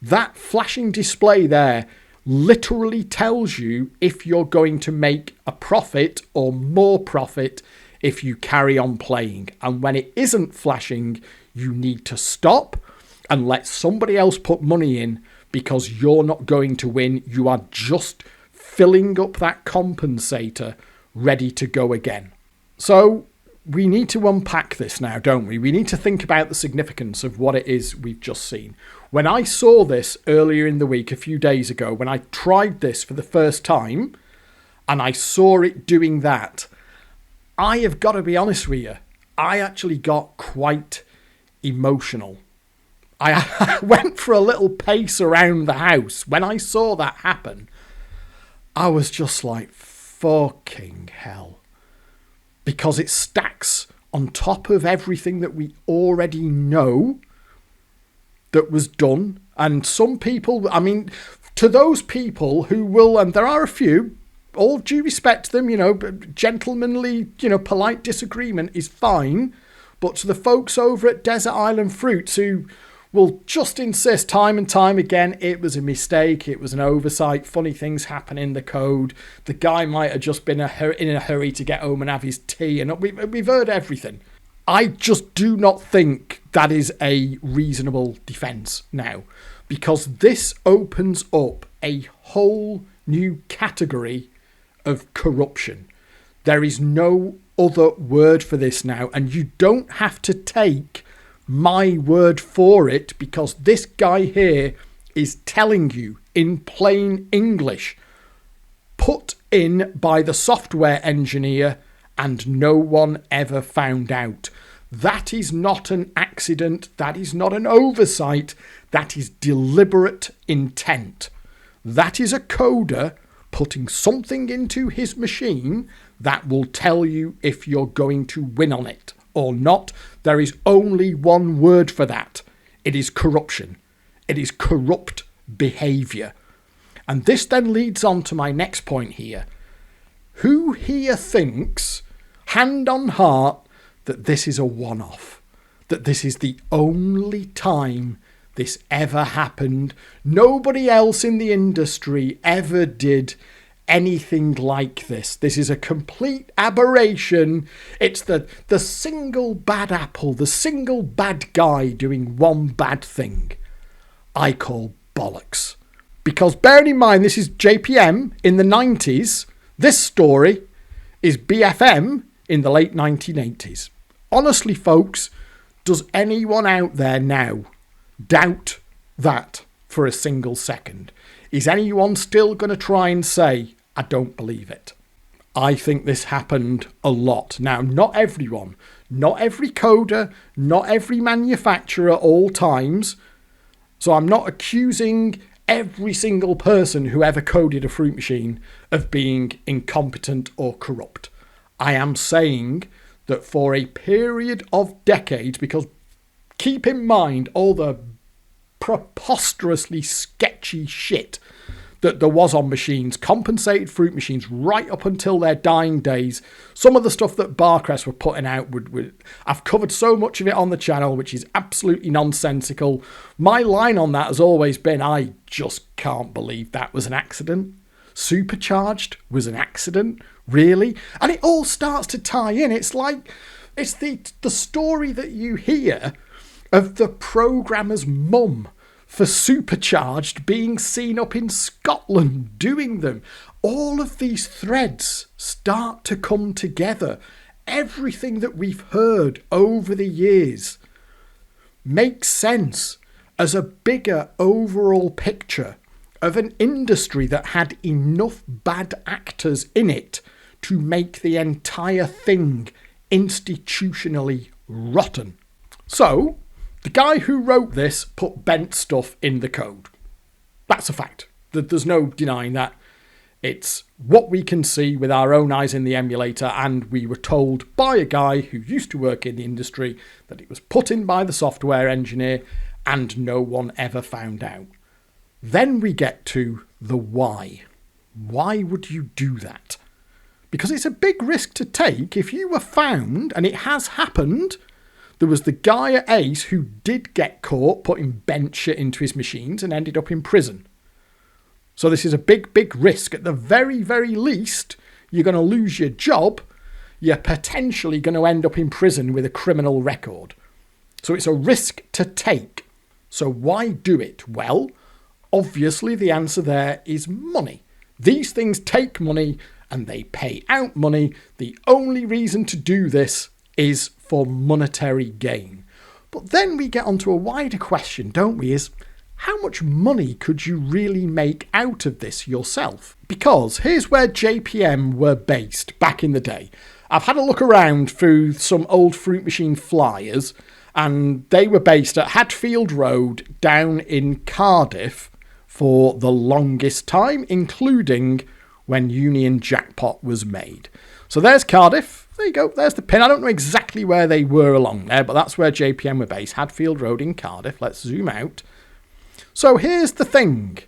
That flashing display there literally tells you if you're going to make a profit or more profit if you carry on playing. And when it isn't flashing, You need to stop and let somebody else put money in, because you're not going to win. You are just filling up that compensator ready to go again. So we need to unpack this now, don't we? We need to think about the significance of what it is we've just seen. When I saw this earlier in the week, a few days ago, when I tried this for the first time and I saw it doing that, I have got to be honest with you, I actually got quite emotional. I went for a little pace around the house. When I saw that happen, I was just like, fucking hell. Because it stacks on top of everything that we already know that was done. And some people, I mean, to those people who will, and there are a few, all due respect to them, you know, gentlemanly, you know, polite disagreement is fine. But to the folks over at Desert Island Fruits who will just insist time and time again it was a mistake, it was an oversight, funny things happen in the code, the guy might have just been in a hurry to get home and have his tea, and we've heard everything. I just do not think that is a reasonable defence now, because this opens up a whole new category of corruption. There is no other word for this now, and you don't have to take my word for it, because this guy here is telling you in plain English, put in by the software engineer and no one ever found out. That is not an accident, that is not an oversight, that is deliberate intent. That is a coder putting something into his machine that will tell you if you're going to win on it or not. There is only one word for that. It is corruption. It is corrupt behaviour. And this then leads on to my next point here. Who here thinks, hand on heart, that this is a one-off? That this is the only time this ever happened? Nobody else in the industry ever did anything like this. This is a complete aberration. It's the single bad apple, the single bad guy doing one bad thing. I call bollocks. Because bearing in mind this is JPM in the 90s, this story is BFM in the late 1980s. Honestly, folks, does anyone out there now doubt that for a single second? Is anyone still going to try and say, I don't believe it? I think this happened a lot. Now, not everyone, not every coder, not every manufacturer at all times. So I'm not accusing every single person who ever coded a fruit machine of being incompetent or corrupt. I am saying that for a period of decades, because keep in mind all the preposterously sketchy shit that there was on machines, compensated fruit machines, right up until their dying days. Some of the stuff that Barcrest were putting out, I've covered so much of it on the channel, which is absolutely nonsensical. My line on that has always been, I just can't believe that was an accident. Supercharged was an accident, really? And it all starts to tie in. It's like, it's the story that you hear of the programmer's mum for Supercharged being seen up in Scotland doing them. All of these threads start to come together. Everything that we've heard over the years makes sense as a bigger overall picture of an industry that had enough bad actors in it to make the entire thing institutionally rotten. So, the guy who wrote this put bent stuff in the code. That's a fact. There's no denying that. It's what we can see with our own eyes in the emulator, and we were told by a guy who used to work in the industry that it was put in by the software engineer and no one ever found out. Then we get to the why. Why would you do that? Because it's a big risk to take if you were found, and it has happened. There was the guy at Ace who did get caught putting bent shit into his machines and ended up in prison. So this is a big, big risk. At the very, very least, you're going to lose your job. You're potentially going to end up in prison with a criminal record. So it's a risk to take. So why do it? Well, obviously the answer there is money. These things take money and they pay out money. The only reason to do this is for monetary gain. But then we get onto a wider question, don't we, is how much money could you really make out of this yourself? Because here's where JPM were based back in the day. I've had a look around through some old fruit machine flyers, and they were based at Hadfield Road down in Cardiff for the longest time, including when Union Jackpot was made. So there's Cardiff. There you go. There's the pin. I don't know exactly where they were along there, but that's where JPM were based. Hadfield Road in Cardiff. Let's zoom out. So here's the thing.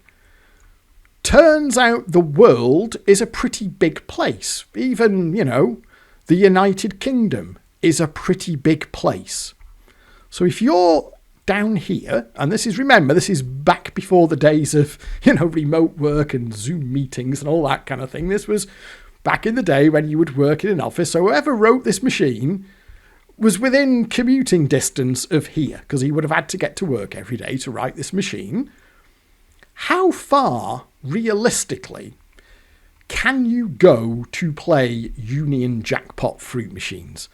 Turns out the world is a pretty big place. Even, the United Kingdom is a pretty big place. So if you're down here, and this is back before the days of, remote work and Zoom meetings and all that kind of thing. This was back in the day when you would work in an office. So whoever wrote this machine was within commuting distance of here, because he would have had to get to work every day to write this machine. How far, realistically, can you go to play Union Jackpot fruit machines?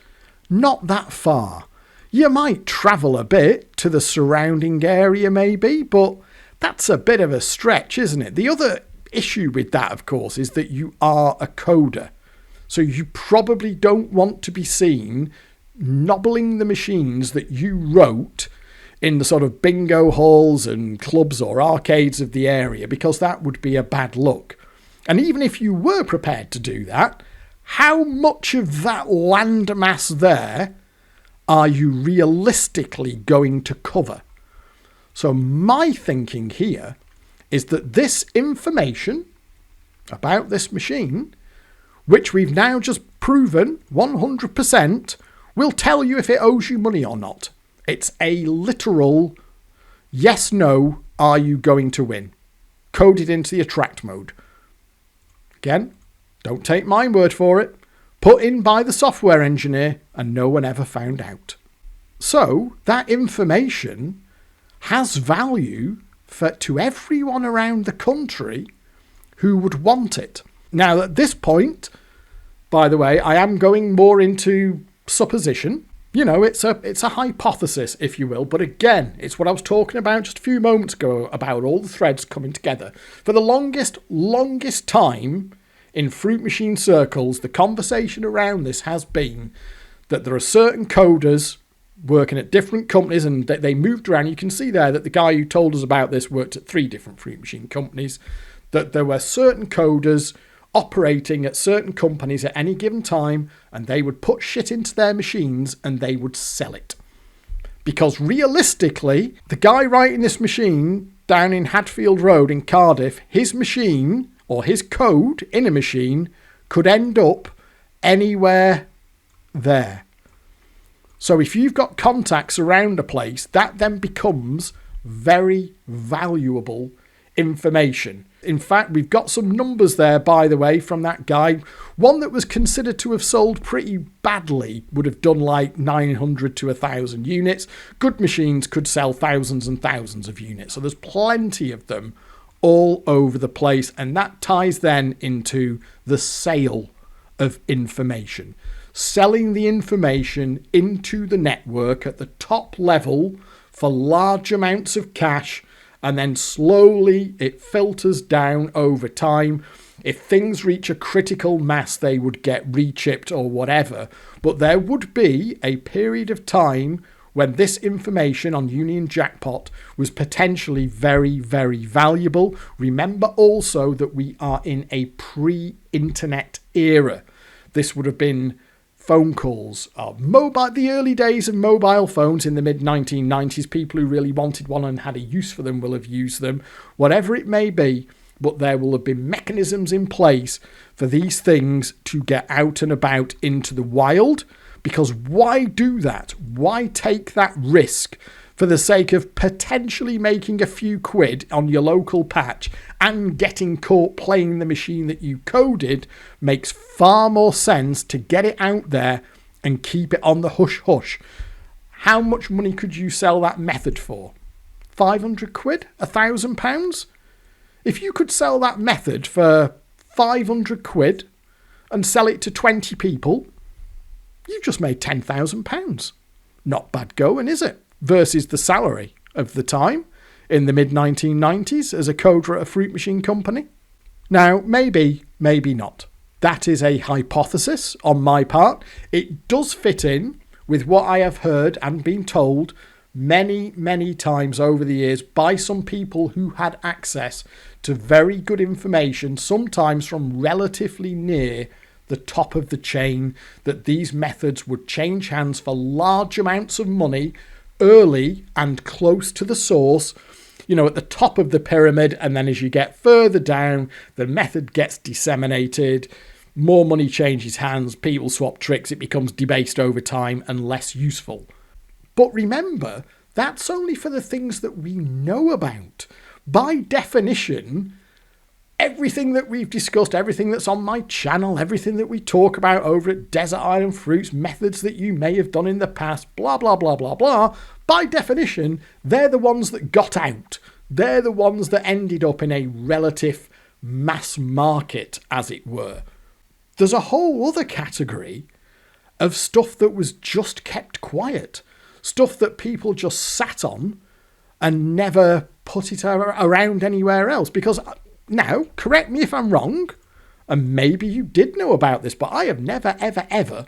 Not that far. You might travel a bit to the surrounding area maybe, but that's a bit of a stretch, isn't it? The other issue with that, of course, is that you are a coder. So you probably don't want to be seen knobbling the machines that you wrote in the sort of bingo halls and clubs or arcades of the area, because that would be a bad look. And even if you were prepared to do that, how much of that landmass there are you realistically going to cover? So my thinking here is that this information about this machine, which we've now just proven 100%, will tell you if it owes you money or not. It's a literal yes, no, are you going to win? Coded into the attract mode. Again, don't take my word for it. Put in by the software engineer, and no one ever found out. So that information has value to everyone around the country who would want it. Now, at this point, by the way, I am going more into supposition. It's a hypothesis, if you will. But again, it's what I was talking about just a few moments ago about all the threads coming together. For the longest time in fruit machine circles, the conversation around this has been that there are certain coders working at different companies, and they moved around. You can see there that the guy who told us about this worked at 3 different fruit machine companies, that there were certain coders operating at certain companies at any given time, and they would put shit into their machines and they would sell it. Because realistically, the guy writing this machine down in Hadfield Road in Cardiff, his machine or his code in a machine could end up anywhere there. So if you've got contacts around a place, that then becomes very valuable information. In fact, we've got some numbers there, by the way, from that guy. One that was considered to have sold pretty badly would have done like 900 to 1,000 units. Good machines could sell thousands and thousands of units. So there's plenty of them all over the place. And that ties then into the sale of information. Selling the information into the network at the top level for large amounts of cash, and then slowly it filters down over time. If things reach a critical mass, they would get rechipped or whatever. But there would be a period of time when this information on Union Jackpot was potentially very, very valuable. Remember also that we are in a pre-internet era. This would have been phone calls, the early days of mobile phones in the mid-1990s. People who really wanted one and had a use for them will have used them, whatever it may be. But there will have been mechanisms in place for these things to get out and about into the wild. Because why do that? Why take that risk for the sake of potentially making a few quid on your local patch and getting caught playing the machine that you coded? Makes far more sense to get it out there and keep it on the hush-hush. how much money could you sell that method for? 500 quid? £1,000? If you could sell that method for 500 quid and sell it to 20 people, you've just made £10,000. Not bad going, is it? Versus the salary of the time in the mid-1990s as a coder at a fruit machine company. Now, maybe not. That is a hypothesis on my part. It does fit in with what I have heard and been told many, many times over the years by some people who had access to very good information, sometimes from relatively near the top of the chain, that these methods would change hands for large amounts of money early and close to the source, you know, at the top of the pyramid. And then as you get further down, the method gets disseminated, more money changes hands, people swap tricks, it becomes debased over time and less useful. But remember, that's only for the things that we know about. By definition, everything that we've discussed, everything that's on my channel, everything that we talk about over at Desert Island Fruits, methods that you may have done in the past, blah, blah, blah, blah, blah, by definition, they're the ones that got out. They're the ones that ended up in a relative mass market, as it were. There's a whole other category of stuff that was just kept quiet. Stuff that people just sat on and never put it around anywhere else. Because now, correct me if I'm wrong, and maybe you did know about this, but I have never, ever, ever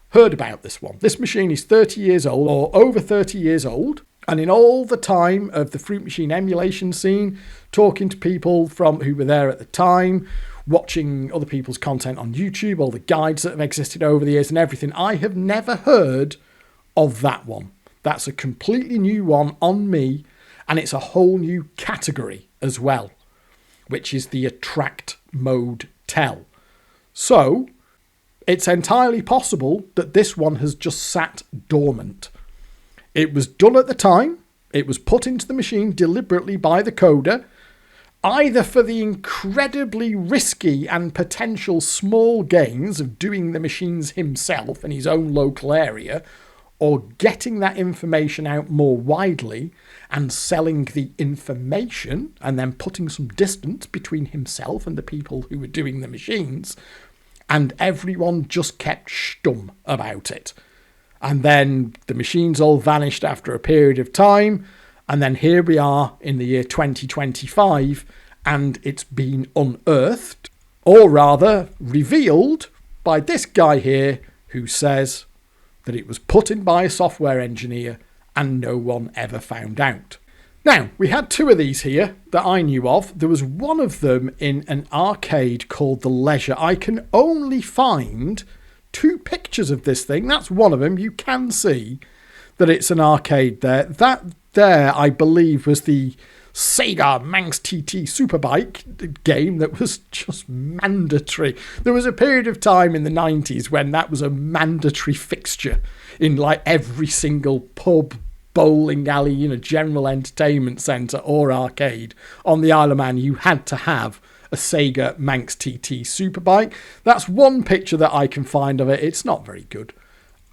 heard about this one. This machine is 30 years old, or over 30 years old. And in all the time of the fruit machine emulation scene, talking to people who were there at the time, watching other people's content on YouTube, all the guides that have existed over the years and everything, I have never heard of that one. That's a completely new one on me, and it's a whole new category as well, which is the attract mode tell. So it's entirely possible that this one has just sat dormant. It was done at the time. It was put into the machine deliberately by the coder, either for the incredibly risky and potential small gains of doing the machines himself in his own local area, or getting that information out more widely and selling the information and then putting some distance between himself and the people who were doing the machines, and everyone just kept stum about it. And then the machines all vanished after a period of time, and then here we are in the year 2025, and it's been unearthed, or rather revealed, by this guy here who says that it was put in by a software engineer and no one ever found out. Now, we had two of these here that I knew of. There was one of them in an arcade called The Leisure. I can only find 2 pictures of this thing. That's one of them. You can see that it's an arcade there. That there, I believe, was the Sega Manx TT Superbike game that was just mandatory. There was a period of time in the 90s when that was a mandatory fixture in like every single pub, bowling alley, general entertainment centre or arcade on the Isle of Man. You had to have a Sega Manx TT Superbike. That's one picture that I can find of it. It's not very good.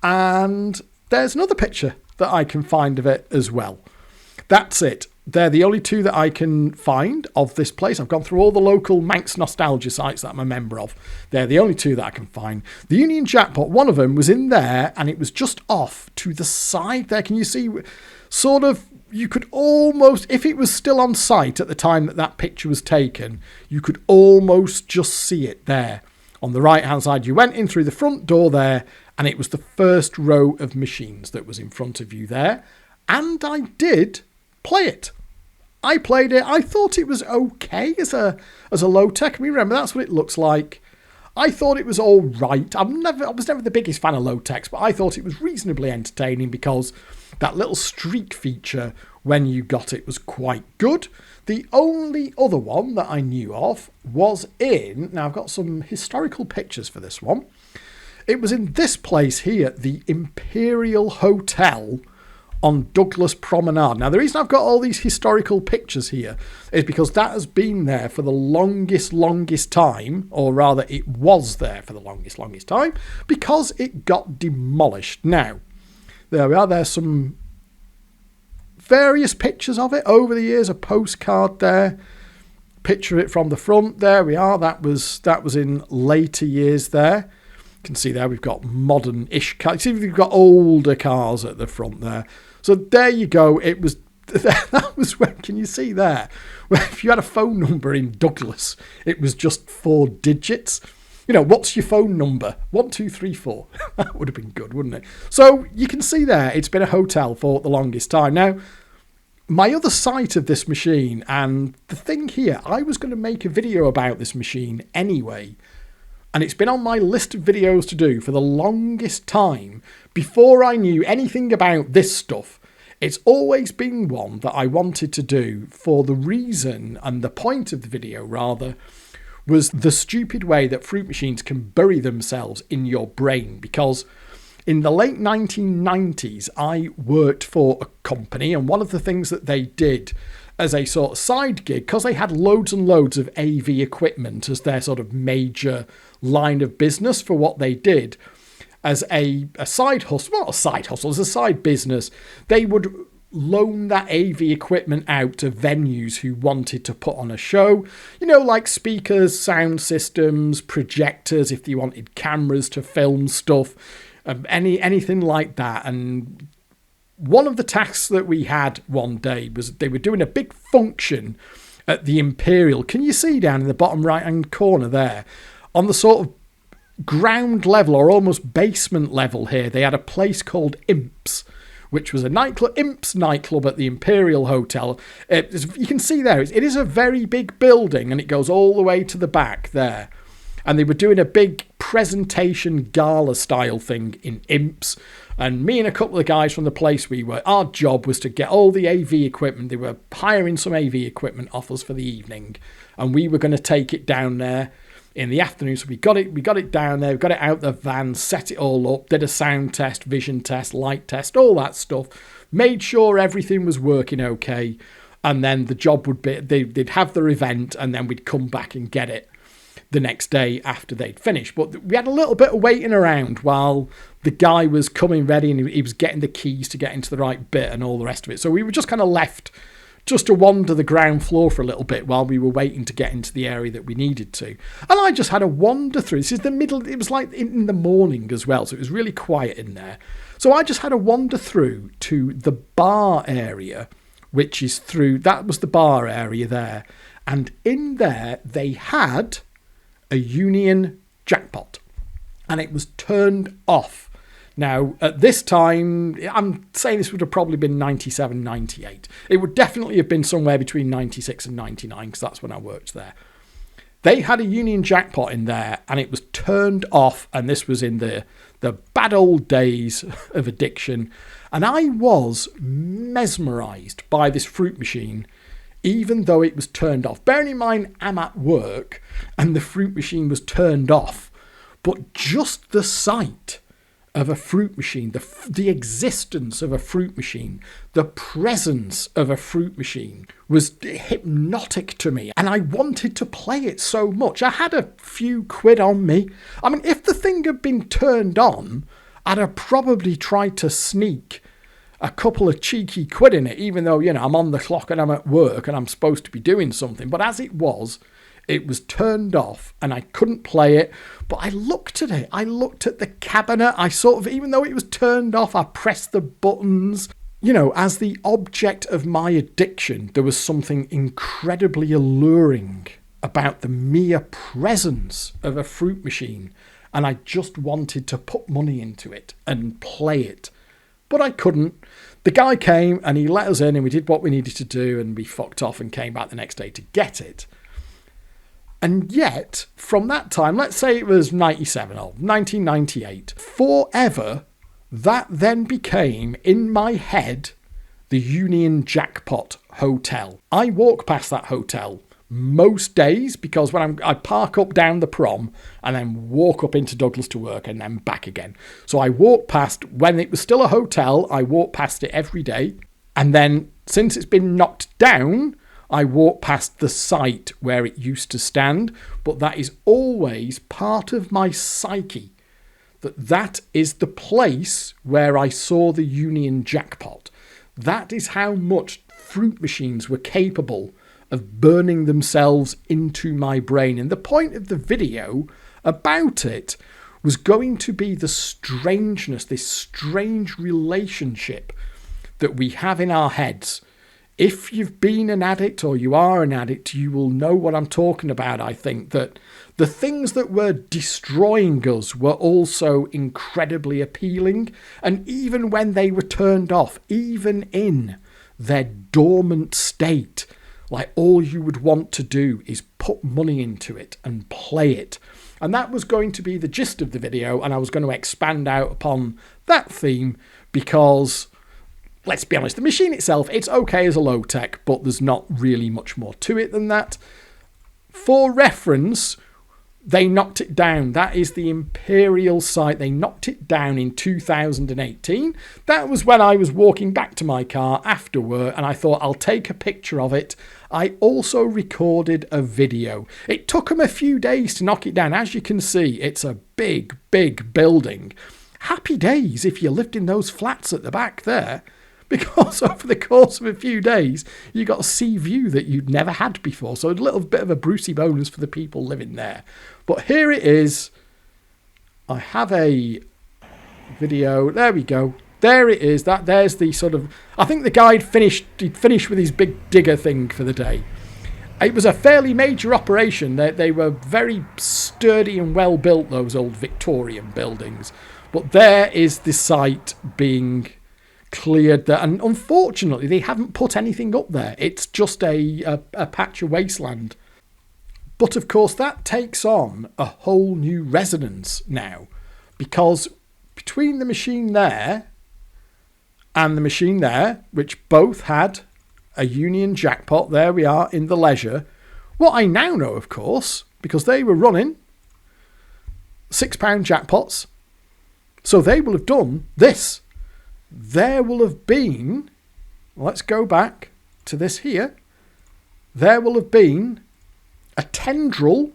And there's another picture that I can find of it as well. That's it. They're the only 2 that I can find of this place. I've gone through all the local Manx nostalgia sites that I'm a member of. They're the only 2 that I can find. The Union Jackpot, one of them was in there and it was just off to the side there. Can you see? Sort of, you could almost, if it was still on site at the time that picture was taken, you could almost just see it there. On the right hand side, you went in through the front door there and it was the first row of machines that was in front of you there. And I did play it. I played it. I thought it was okay as a low-tech. I mean, remember, that's what it looks like. I thought it was all right. I was never the biggest fan of low-techs, but I thought it was reasonably entertaining because that little streak feature when you got it was quite good. The only other one that I knew of was now I've got some historical pictures for this one. It was in this place here, the Imperial Hotel on Douglas Promenade. Now, the reason I've got all these historical pictures here is because that has been there for the longest time, or rather it was there for the longest time, because it got demolished. Now, There we are. There's some various pictures of it over the years. A postcard there. Picture of it from the front. There we are. That was in later years there. You can see there we've got modern-ish cars. See, we've got older cars at the front there. So there you go. It was that was when, can you see there? Well, if you had a phone number in Douglas, it was just 4 digits. You know, what's your phone number? 1234. That would have been good, wouldn't it? So you can see there, it's been a hotel for the longest time. Now, my other site of this machine, and the thing here, I was going to make a video about this machine anyway. And it's been on my list of videos to do for the longest time. Before I knew anything about this stuff, it's always been one that I wanted to do for the reason, and the point of the video rather, was the stupid way that fruit machines can bury themselves in your brain. Because in the late 1990s, I worked for a company, and one of the things that they did as a sort of side gig, because they had loads and loads of AV equipment as their sort of major line of business for what they did, as a side hustle, well, a side hustle, as a side business, they would loan that AV equipment out to venues who wanted to put on a show, you know, like speakers, sound systems, projectors, if you wanted cameras to film stuff, anything like that. And one of the tasks that we had one day was they were doing a big function at the Imperial. Can you see down in the bottom right hand corner there, on the sort of ground level or almost basement level here, they had a place called Imps, which was a nightclub, Imps nightclub at the Imperial Hotel. You can see there, it is a very big building, and it goes all the way to the back there. And they were doing a big presentation gala style thing in Imps. And me and a couple of guys from the place we were, our job was to get all the AV equipment. They were hiring some AV equipment off us for the evening, and we were going to take it down there in the afternoon. So we got it down there, we got it out the van, set it all up, did a sound test, vision test, light test, all that stuff, made sure everything was working okay, and then the job would be, they'd have their event, and then we'd come back and get it the next day after they'd finished. But we had a little bit of waiting around while the guy was coming ready, and he was getting the keys to get into the right bit and all the rest of it. So we were just kind of left just to wander the ground floor for a little bit while we were waiting to get into the area that we needed to. And I just had a wander through. This is the middle, it was like in the morning as well, so it was really quiet in there. So I just had a wander through to the bar area, which is through, that was the bar area there. And in there, they had a Union Jackpot, and it was turned off. Now, at this time, I'm saying this would have probably been 97, 98. It would definitely have been somewhere between 96 and 99, because that's when I worked there. They had a Union Jackpot in there, and it was turned off, and this was in the bad old days of addiction. And I was mesmerised by this fruit machine, even though it was turned off. Bearing in mind, I'm at work, and the fruit machine was turned off. But just the sight of a fruit machine, the existence of a fruit machine, the presence of a fruit machine was hypnotic to me, and I wanted to play it so much. I had a few quid on me. I mean, if the thing had been turned on, I'd have probably tried to sneak a couple of cheeky quid in it, even though, you know, I'm on the clock and I'm at work and I'm supposed to be doing something. But as it was turned off and I couldn't play it. But I looked at it. I looked at the cabinet. I sort of, even though it was turned off, I pressed the buttons. You know, as the object of my addiction, there was something incredibly alluring about the mere presence of a fruit machine. And I just wanted to put money into it and play it. But I couldn't. The guy came and he let us in and we did what we needed to do and we fucked off and came back the next day to get it. And yet, from that time, let's say it was 97 or 1998, forever, that then became, in my head, the Union Jackpot Hotel. I walk past that hotel most days because when I park up down the prom and then walk up into Douglas to work and then back again. So I walk past, when it was still a hotel, I walk past it every day. And then, since it's been knocked down, I walk past the site where it used to stand, but that is always part of my psyche. that is the place where I saw the Union Jackpot. That is how much fruit machines were capable of burning themselves into my brain. And the point of the video about it was going to be the strangeness, this strange relationship that we have in our heads. If you've been an addict or you are an addict, you will know what I'm talking about. I think that the things that were destroying us were also incredibly appealing. And even when they were turned off, even in their dormant state, like all you would want to do is put money into it and play it. And that was going to be the gist of the video. And I was going to expand out upon that theme because, let's be honest, the machine itself, it's okay as a low tech, but there's not really much more to it than that. For reference, they knocked it down. That is the Imperial site. They knocked it down in 2018. That was when I was walking back to my car after work and I thought I'll take a picture of it. I also recorded a video. It took them a few days to knock it down. As you can see, it's a big, big building. Happy days if you lived in those flats at the back there, because over the course of a few days, you got a sea view that you'd never had before. So a little bit of a Brucey bonus for the people living there. But here it is. I have a video. There we go. There it is. There's the sort of, I think the guy he'd finished with his big digger thing for the day. It was a fairly major operation. They were very sturdy and well built, those old Victorian buildings. But there is the site being cleared there, and unfortunately they haven't put anything up there. It's just a patch of wasteland. But of course that takes on a whole new resonance now, because between the machine there and the machine there, which both had a Union Jackpot, there we are in the leisure, what I now know, of course, because they were running £6 jackpots, so they will have done this. There will have been, let's go back to this here, there will have been a tendril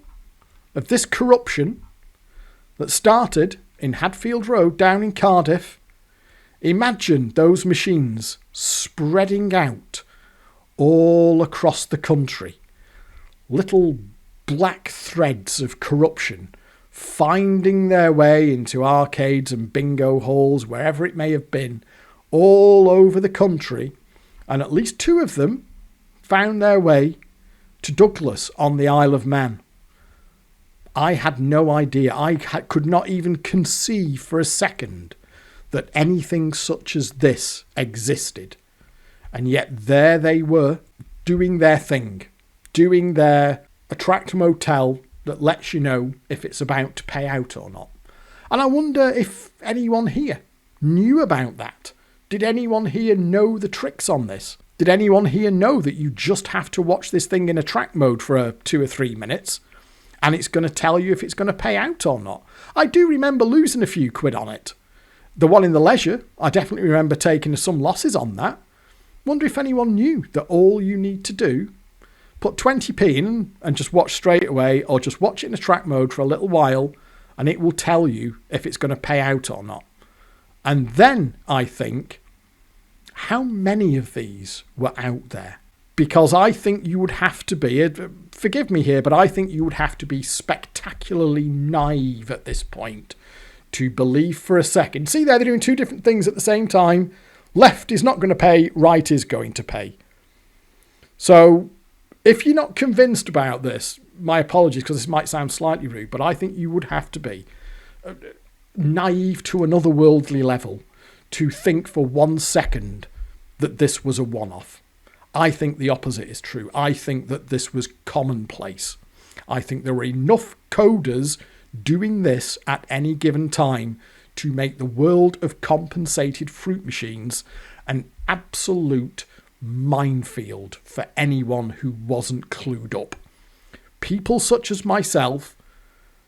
of this corruption that started in Hadfield Road down in Cardiff. Imagine those machines spreading out all across the country. Little black threads of corruption finding their way into arcades and bingo halls, wherever it may have been, all over the country. And at least 2 of them found their way to Douglas on the Isle of Man. I had no idea. I could not even conceive for a second that anything such as this existed. And yet there they were, doing their thing, doing their attract motel that lets you know if it's about to pay out or not. And I wonder if anyone here knew about that. Did anyone here know the tricks on this? Did anyone here know that you just have to watch this thing in attract mode for 2 or 3 minutes and it's going to tell you if it's going to pay out or not? I do remember losing a few quid on it. The one in the leisure, I definitely remember taking some losses on that. Wonder if anyone knew that all you need to do, put 20p in and just watch straight away, or just watch it in attract mode for a little while and it will tell you if it's going to pay out or not. And then I think, how many of these were out there? Because I think you would have to be, forgive me here, but I think you would have to be spectacularly naive at this point to believe for a second. See there, they're doing 2 different things at the same time. Left is not going to pay, right is going to pay. So if you're not convinced about this, my apologies, because this might sound slightly rude, but I think you would have to be naive to an otherworldly level to think for 1 second that this was a one-off. I think the opposite is true. I think that this was commonplace. I think there were enough coders doing this at any given time to make the world of compensated fruit machines an absolute minefield for anyone who wasn't clued up. People such as myself,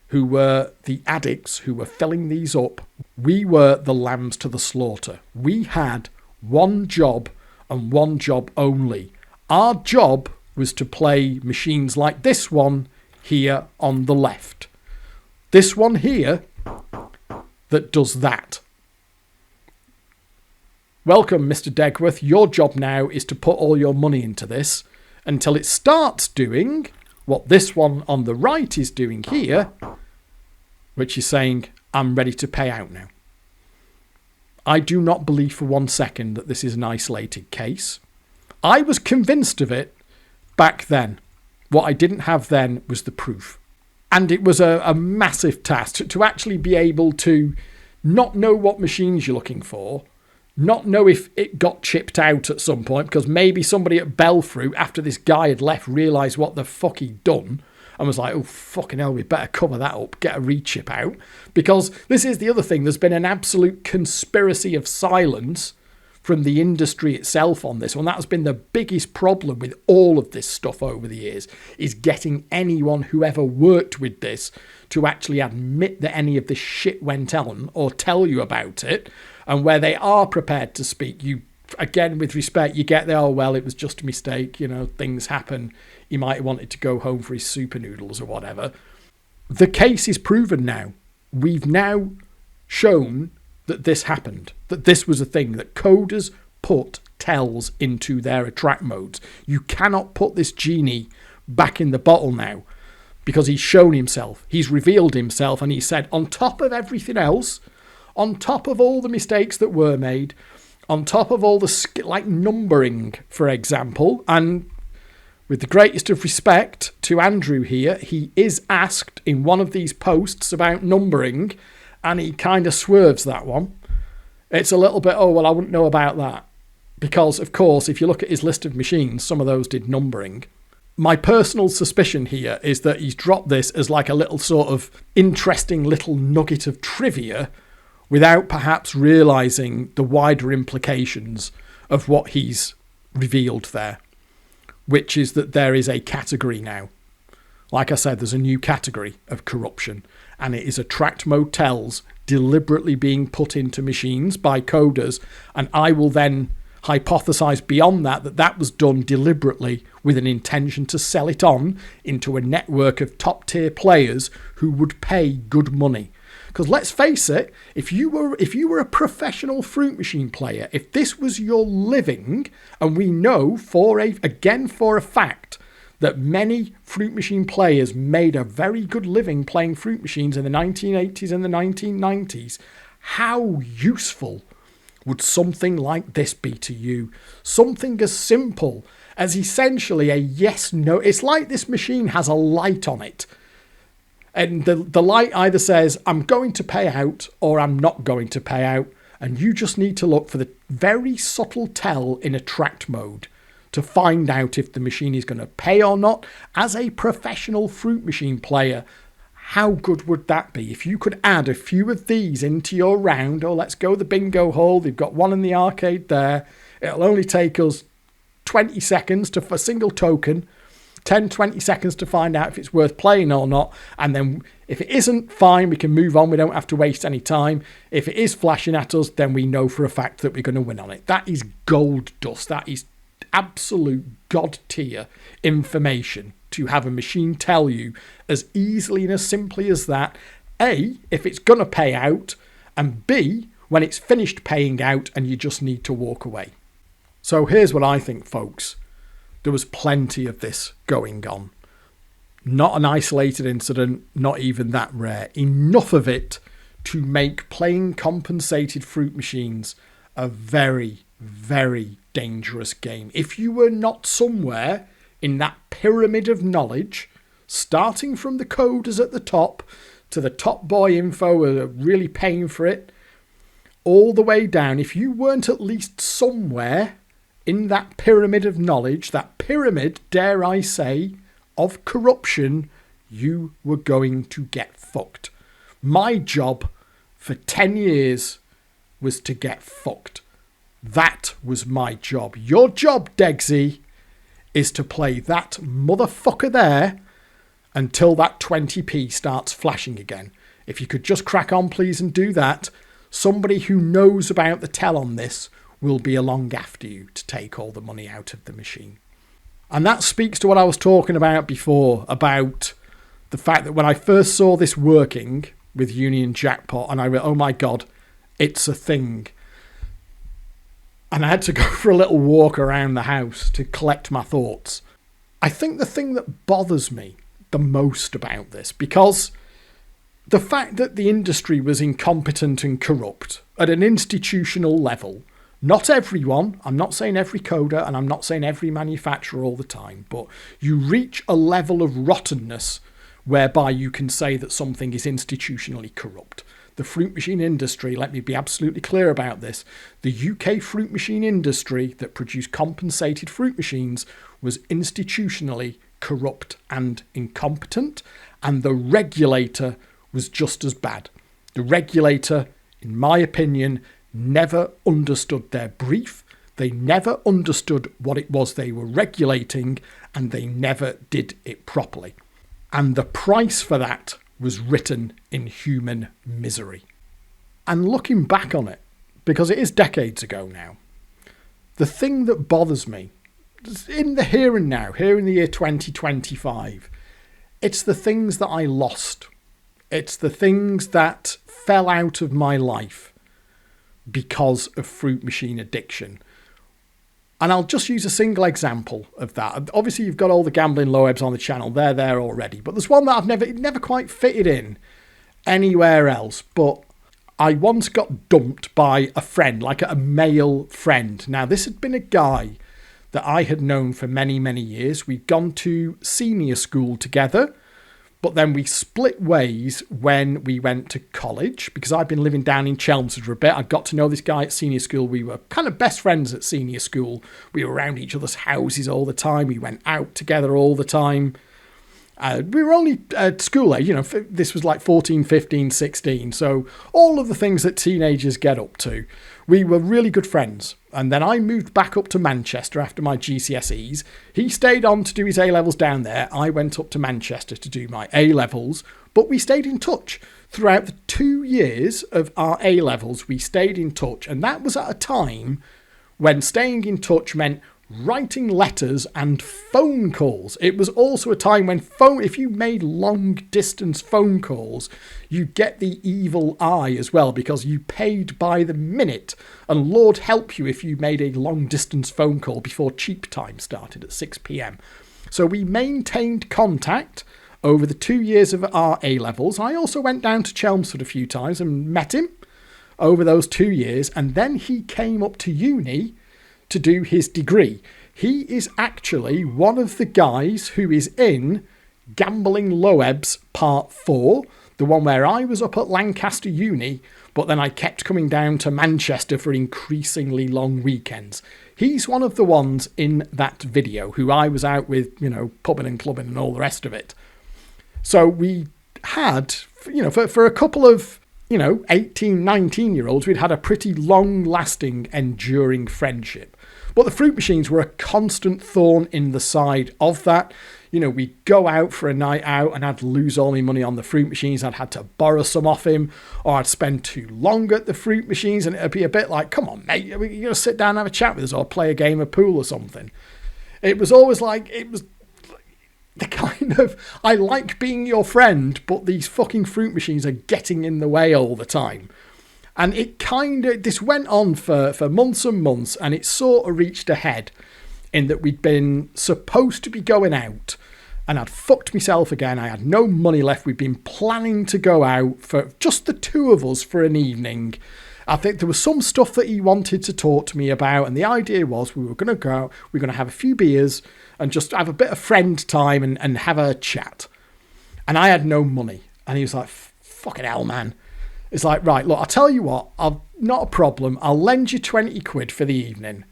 who were the addicts who were filling these up, we were the lambs to the slaughter. We had one job and one job only. Our job was to play machines like this one here on the left. This one here that does that. Welcome, Mr. Degworth. Your job now is to put all your money into this until it starts doing what this one on the right is doing here, which is saying, I'm ready to pay out now. I do not believe for 1 second that this is an isolated case. I was convinced of it back then. What I didn't have then was the proof. And it was a massive task to actually be able to not know what machines you're looking for, not know if it got chipped out at some point, because maybe somebody at Bellfruit, after this guy had left, realised what the fuck he'd done and was like, oh, fucking hell, we better cover that up, get a rechip out. Because this is the other thing, there's been an absolute conspiracy of silence from the industry itself on this one. That's been the biggest problem with all of this stuff over the years, is getting anyone who ever worked with this to actually admit that any of this shit went on or tell you about it. And where they are prepared to speak, you, again, with respect, you get there, oh, well, it was just a mistake, you know, things happen. He might have wanted to go home for his super noodles or whatever. The case is proven now. We've now shown that this happened, that this was a thing, that coders put tells into their attract modes. You cannot put this genie back in the bottle now because he's shown himself, he's revealed himself, and he said, on top of everything else, on top of all the mistakes that were made, on top of all the, like numbering, for example, and with the greatest of respect to Andrew here, he is asked in one of these posts about numbering, and he kind of swerves that one. It's a little bit, oh, well, I wouldn't know about that. Because, of course, if you look at his list of machines, some of those did numbering. My personal suspicion here is that he's dropped this as like a little sort of interesting little nugget of trivia without perhaps realising the wider implications of what he's revealed there, which is that there is a category now. Like I said, there's a new category of corruption, and it is attract mode tells deliberately being put into machines by coders, and I will then hypothesize beyond that that that was done deliberately with an intention to sell it on into a network of top tier players who would pay good money. Because let's face it, if you were a professional fruit machine player, if this was your living, and we know for a fact that many fruit machine players made a very good living playing fruit machines in the 1980s and the 1990s, how useful would something like this be to you? Something as simple as essentially a yes-no. It's like this machine has a light on it. And the light either says, I'm going to pay out or I'm not going to pay out. And you just need to look for the very subtle tell in attract mode to find out if the machine is going to pay or not. As a professional fruit machine player, how good would that be? If you could add a few of these into your round, or let's go the bingo hall, they've got one in the arcade there. It'll only take us 20 seconds for a single token, 10, 20 seconds to find out if it's worth playing or not. And then if it isn't, fine, we can move on. We don't have to waste any time. If it is flashing at us, then we know for a fact that we're going to win on it. That is gold dust. That is absolute god tier information to have a machine tell you as easily and as simply as that. A, if it's going to pay out, and B, when it's finished paying out and you just need to walk away. So here's what I think, folks. There was plenty of this going on. Not an isolated incident, not even that rare. Enough of it to make playing compensated fruit machines a very, very dangerous game. If you were not somewhere in that pyramid of knowledge, starting from the coders at the top to the top boy info who are really paying for it, all the way down, if you weren't at least somewhere in that pyramid of knowledge, that pyramid, dare I say, of corruption, you were going to get fucked. My job for 10 years was to get fucked. That was my job. Your job, Degsy, is to play that motherfucker there until that 20p starts flashing again. If you could just crack on, please, and do that, somebody who knows about the tell on this will be along after you to take all the money out of the machine. And that speaks to what I was talking about before, about the fact that when I first saw this working, with Union Jackpot, and I went, oh my God, it's a thing. And I had to go for a little walk around the house to collect my thoughts. I think the thing that bothers me the most about this, because the fact that the industry was incompetent and corrupt at an institutional level, not everyone, I'm not saying every coder, and I'm not saying every manufacturer all the time, but you reach a level of rottenness whereby you can say that something is institutionally corrupt. The fruit machine industry, let me be absolutely clear about this, the UK fruit machine industry that produced compensated fruit machines was institutionally corrupt and incompetent, and the regulator was just as bad. The regulator, in my opinion, never understood their brief, they never understood what it was they were regulating, and they never did it properly. And the price for that was written in human misery. And looking back on it, because it is decades ago now, the thing that bothers me, in the here and now, here in the year 2025, it's the things that I lost. It's the things that fell out of my life because of fruit machine addiction. And I'll just use a single example of that. Obviously, you've got all the gambling low-ebbs on the channel. They're there already. But there's one that I've never quite fitted in anywhere else. But I once got dumped by a friend, like a male friend. Now, this had been a guy that I had known for many, many years. We'd gone to senior school together. But then we split ways when we went to college, because I'd been living down in Chelmsford for a bit. I got to know this guy at senior school. We were kind of best friends at senior school. We were around each other's houses all the time. We went out together all the time. We were only at school age, this was like 14, 15, 16. So all of the things that teenagers get up to. We were really good friends. And then I moved back up to Manchester after my GCSEs. He stayed on to do his A-levels down there. I went up to Manchester to do my A-levels. But we stayed in touch. Throughout the 2 years of our A-levels, we stayed in touch. And that was at a time when staying in touch meant writing letters and phone calls. It was also a time when if you made long distance phone calls, you get the evil eye as well, because you paid by the minute, and Lord help you if you made a long distance phone call before cheap time started at 6 p.m. So we maintained contact over the 2 years of our A-levels. I also went down to Chelmsford a few times and met him over those 2 years, and then he came up to uni to do his degree. He is actually one of the guys who is in Gambling Low-Ebbs Part 4, the one where I was up at Lancaster Uni, but then I kept coming down to Manchester for increasingly long weekends. He's one of the ones in that video who I was out with, pubbing and clubbing and all the rest of it. So we had, for a couple of 18, 19-year-olds, we'd had a pretty long-lasting, enduring friendship. But the fruit machines were a constant thorn in the side of that. We'd go out for a night out and I'd lose all my money on the fruit machines. I'd had to borrow some off him, or I'd spend too long at the fruit machines, and it'd be a bit like, come on, mate, you're going to sit down and have a chat with us or play a game of pool or something. It was always like, it was the kind of, I like being your friend, but these fucking fruit machines are getting in the way all the time. And this went on for months and months, and it sort of reached a head in that we'd been supposed to be going out, and I'd fucked myself again. I had no money left. We'd been planning to go out for just the two of us for an evening. I think there was some stuff that he wanted to talk to me about, and the idea was we were going to go out, we were going to have a few beers and just have a bit of friend time and have a chat. And I had no money. And he was like, fucking hell, man. It's like, right, look, I'll tell you what, not a problem. I'll lend you 20 quid for the evening,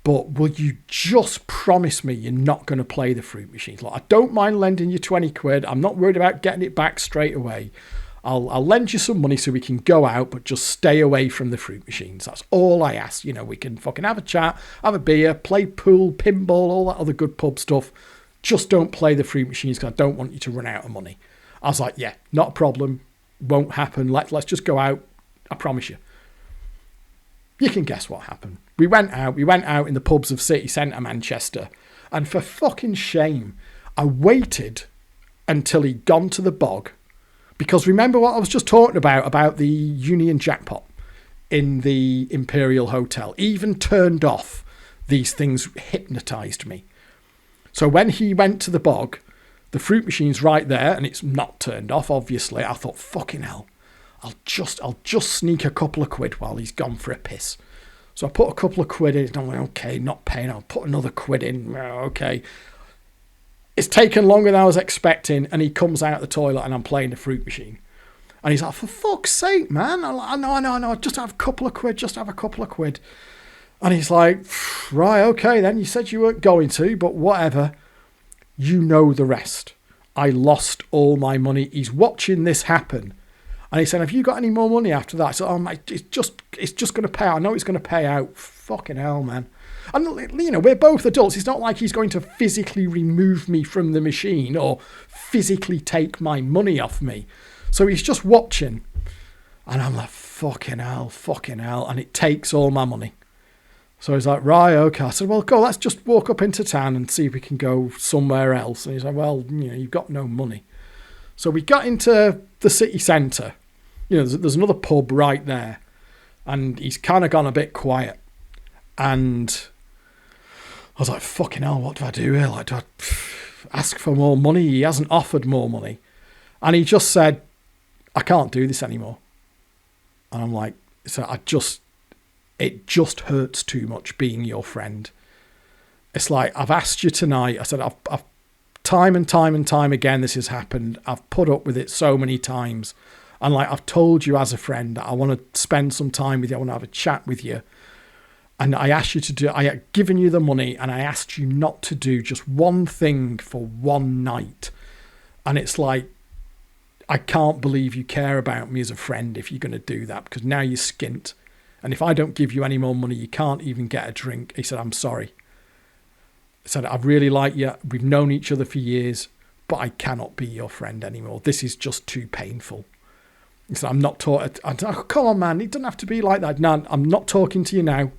but will you just promise me you're not going to play the fruit machines? Look, I don't mind lending you 20 quid. I'm not worried about getting it back straight away. I'll lend you some money so we can go out, but just stay away from the fruit machines. That's all I ask. We can fucking have a chat, have a beer, play pool, pinball, all that other good pub stuff. Just don't play the fruit machines because I don't want you to run out of money. I was like, yeah, not a problem. Won't happen. Let's just go out. I promise you. You can guess what happened. We went out in the pubs of city centre Manchester, and for fucking shame, I waited until he'd gone to the bog, Because remember what I was just talking about the Union Jackpot in the Imperial Hotel? Even turned off, these things hypnotised me. So when he went to the bog, the fruit machine's right there, and it's not turned off, obviously. I thought, fucking hell, I'll just sneak a couple of quid while he's gone for a piss. So I put a couple of quid in, and I'm like, okay, not paying, I'll put another quid in, okay. It's taken longer than I was expecting, and he comes out the toilet, and I'm playing the fruit machine. And he's like, for fuck's sake, man, I know, just have a couple of quid, And he's like, right, okay, then, you said you weren't going to, but whatever. You know the rest. I lost all my money. He's watching this happen. And he said, have you got any more money after that? I said, oh, mate, it's just going to pay out. I know it's going to pay out. Fucking hell, man. And, you know, we're both adults. It's not like he's going to physically remove me from the machine or physically take my money off me. So he's just watching. And I'm like, fucking hell. And it takes all my money. So he's like, right, okay. I said, well, go, let's just walk up into town and see if we can go somewhere else. And he's like, well, you know, you've got no money. So we got into the city centre. You know, there's another pub right there. And he's kind of gone a bit quiet. And I was like, fucking hell, what do I do here? Like, do I ask for more money? He hasn't offered more money. And he just said, I can't do this anymore. And I'm like, so it just hurts too much being your friend. It's like, I've asked you tonight. I said, I've time and time again, this has happened. I've put up with it so many times. And like, I've told you as a friend, I want to spend some time with you. I want to have a chat with you. And I asked you to do, I had given you the money and I asked you not to do just one thing for one night. And it's like, I can't believe you care about me as a friend if you're going to do that, because now you're skint. And if I don't give you any more money, you can't even get a drink. He said, I'm sorry. He said, I really like you. We've known each other for years, but I cannot be your friend anymore. This is just too painful. He said, I'm not talking. I said, oh, come on, man. It doesn't have to be like that. No, I'm not talking to you now.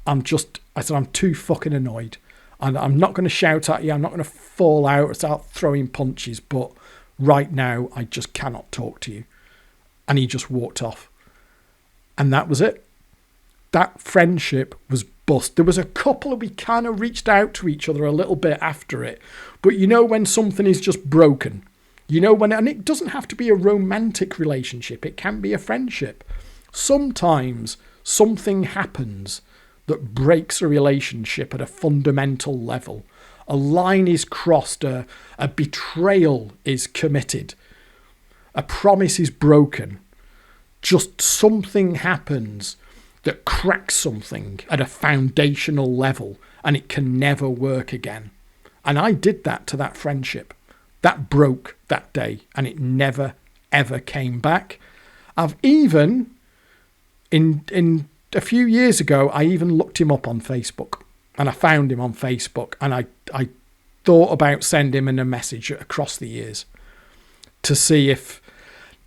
I said, I'm too fucking annoyed. And I'm not going to shout at you. I'm not going to fall out or start throwing punches. But right now, I just cannot talk to you. And he just walked off. And that was it. That friendship was bust. There was a couple we kind of reached out to each other a little bit after it. But you know when something is just broken. You know when, and it doesn't have to be a romantic relationship. It can be a friendship. Sometimes something happens that breaks a relationship at a fundamental level. A line is crossed, a betrayal is committed, a promise is broken. Just something happens that cracks something at a foundational level and it can never work again. And I did that to that friendship. That broke that day and it never, ever came back. I've even, in a few years ago, I even looked him up on Facebook and I found him on Facebook and I thought about sending him a message across the years to see if,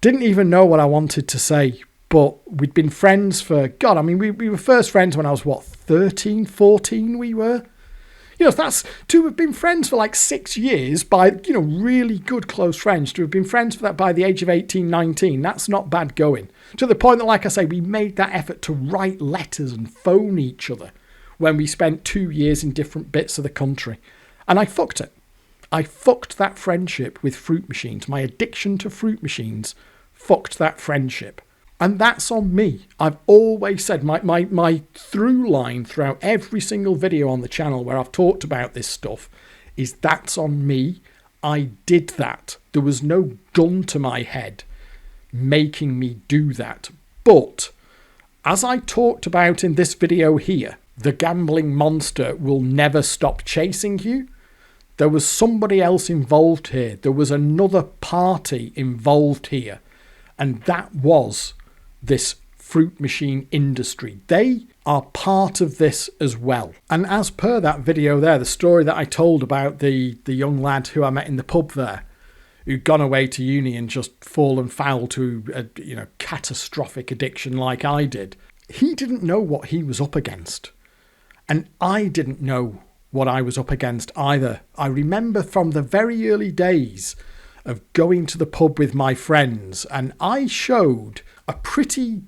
didn't even know what I wanted to say, but we'd been friends for, God, I mean, we were first friends when I was, 13, 14 we were? You know, that's to have been friends for like 6 years by, really good close friends, to have been friends for that by the age of 18, 19, that's not bad going. To the point that, like I say, we made that effort to write letters and phone each other when we spent 2 years in different bits of the country. And I fucked it. I fucked that friendship with fruit machines. My addiction to fruit machines fucked that friendship. And that's on me. I've always said, my through line throughout every single video on the channel where I've talked about this stuff is that's on me. I did that. There was no gun to my head making me do that. But as I talked about in this video here, the gambling monster will never stop chasing you. There was somebody else involved here. There was another party involved here. And that was this fruit machine industry. They are part of this as well. And as per that video there, the story that I told about the young lad who I met in the pub there, who'd gone away to uni and just fallen foul to a catastrophic addiction like I did, he didn't know what he was up against. And I didn't know what I was up against either. I remember from the very early days of going to the pub with my friends, and I showed a pretty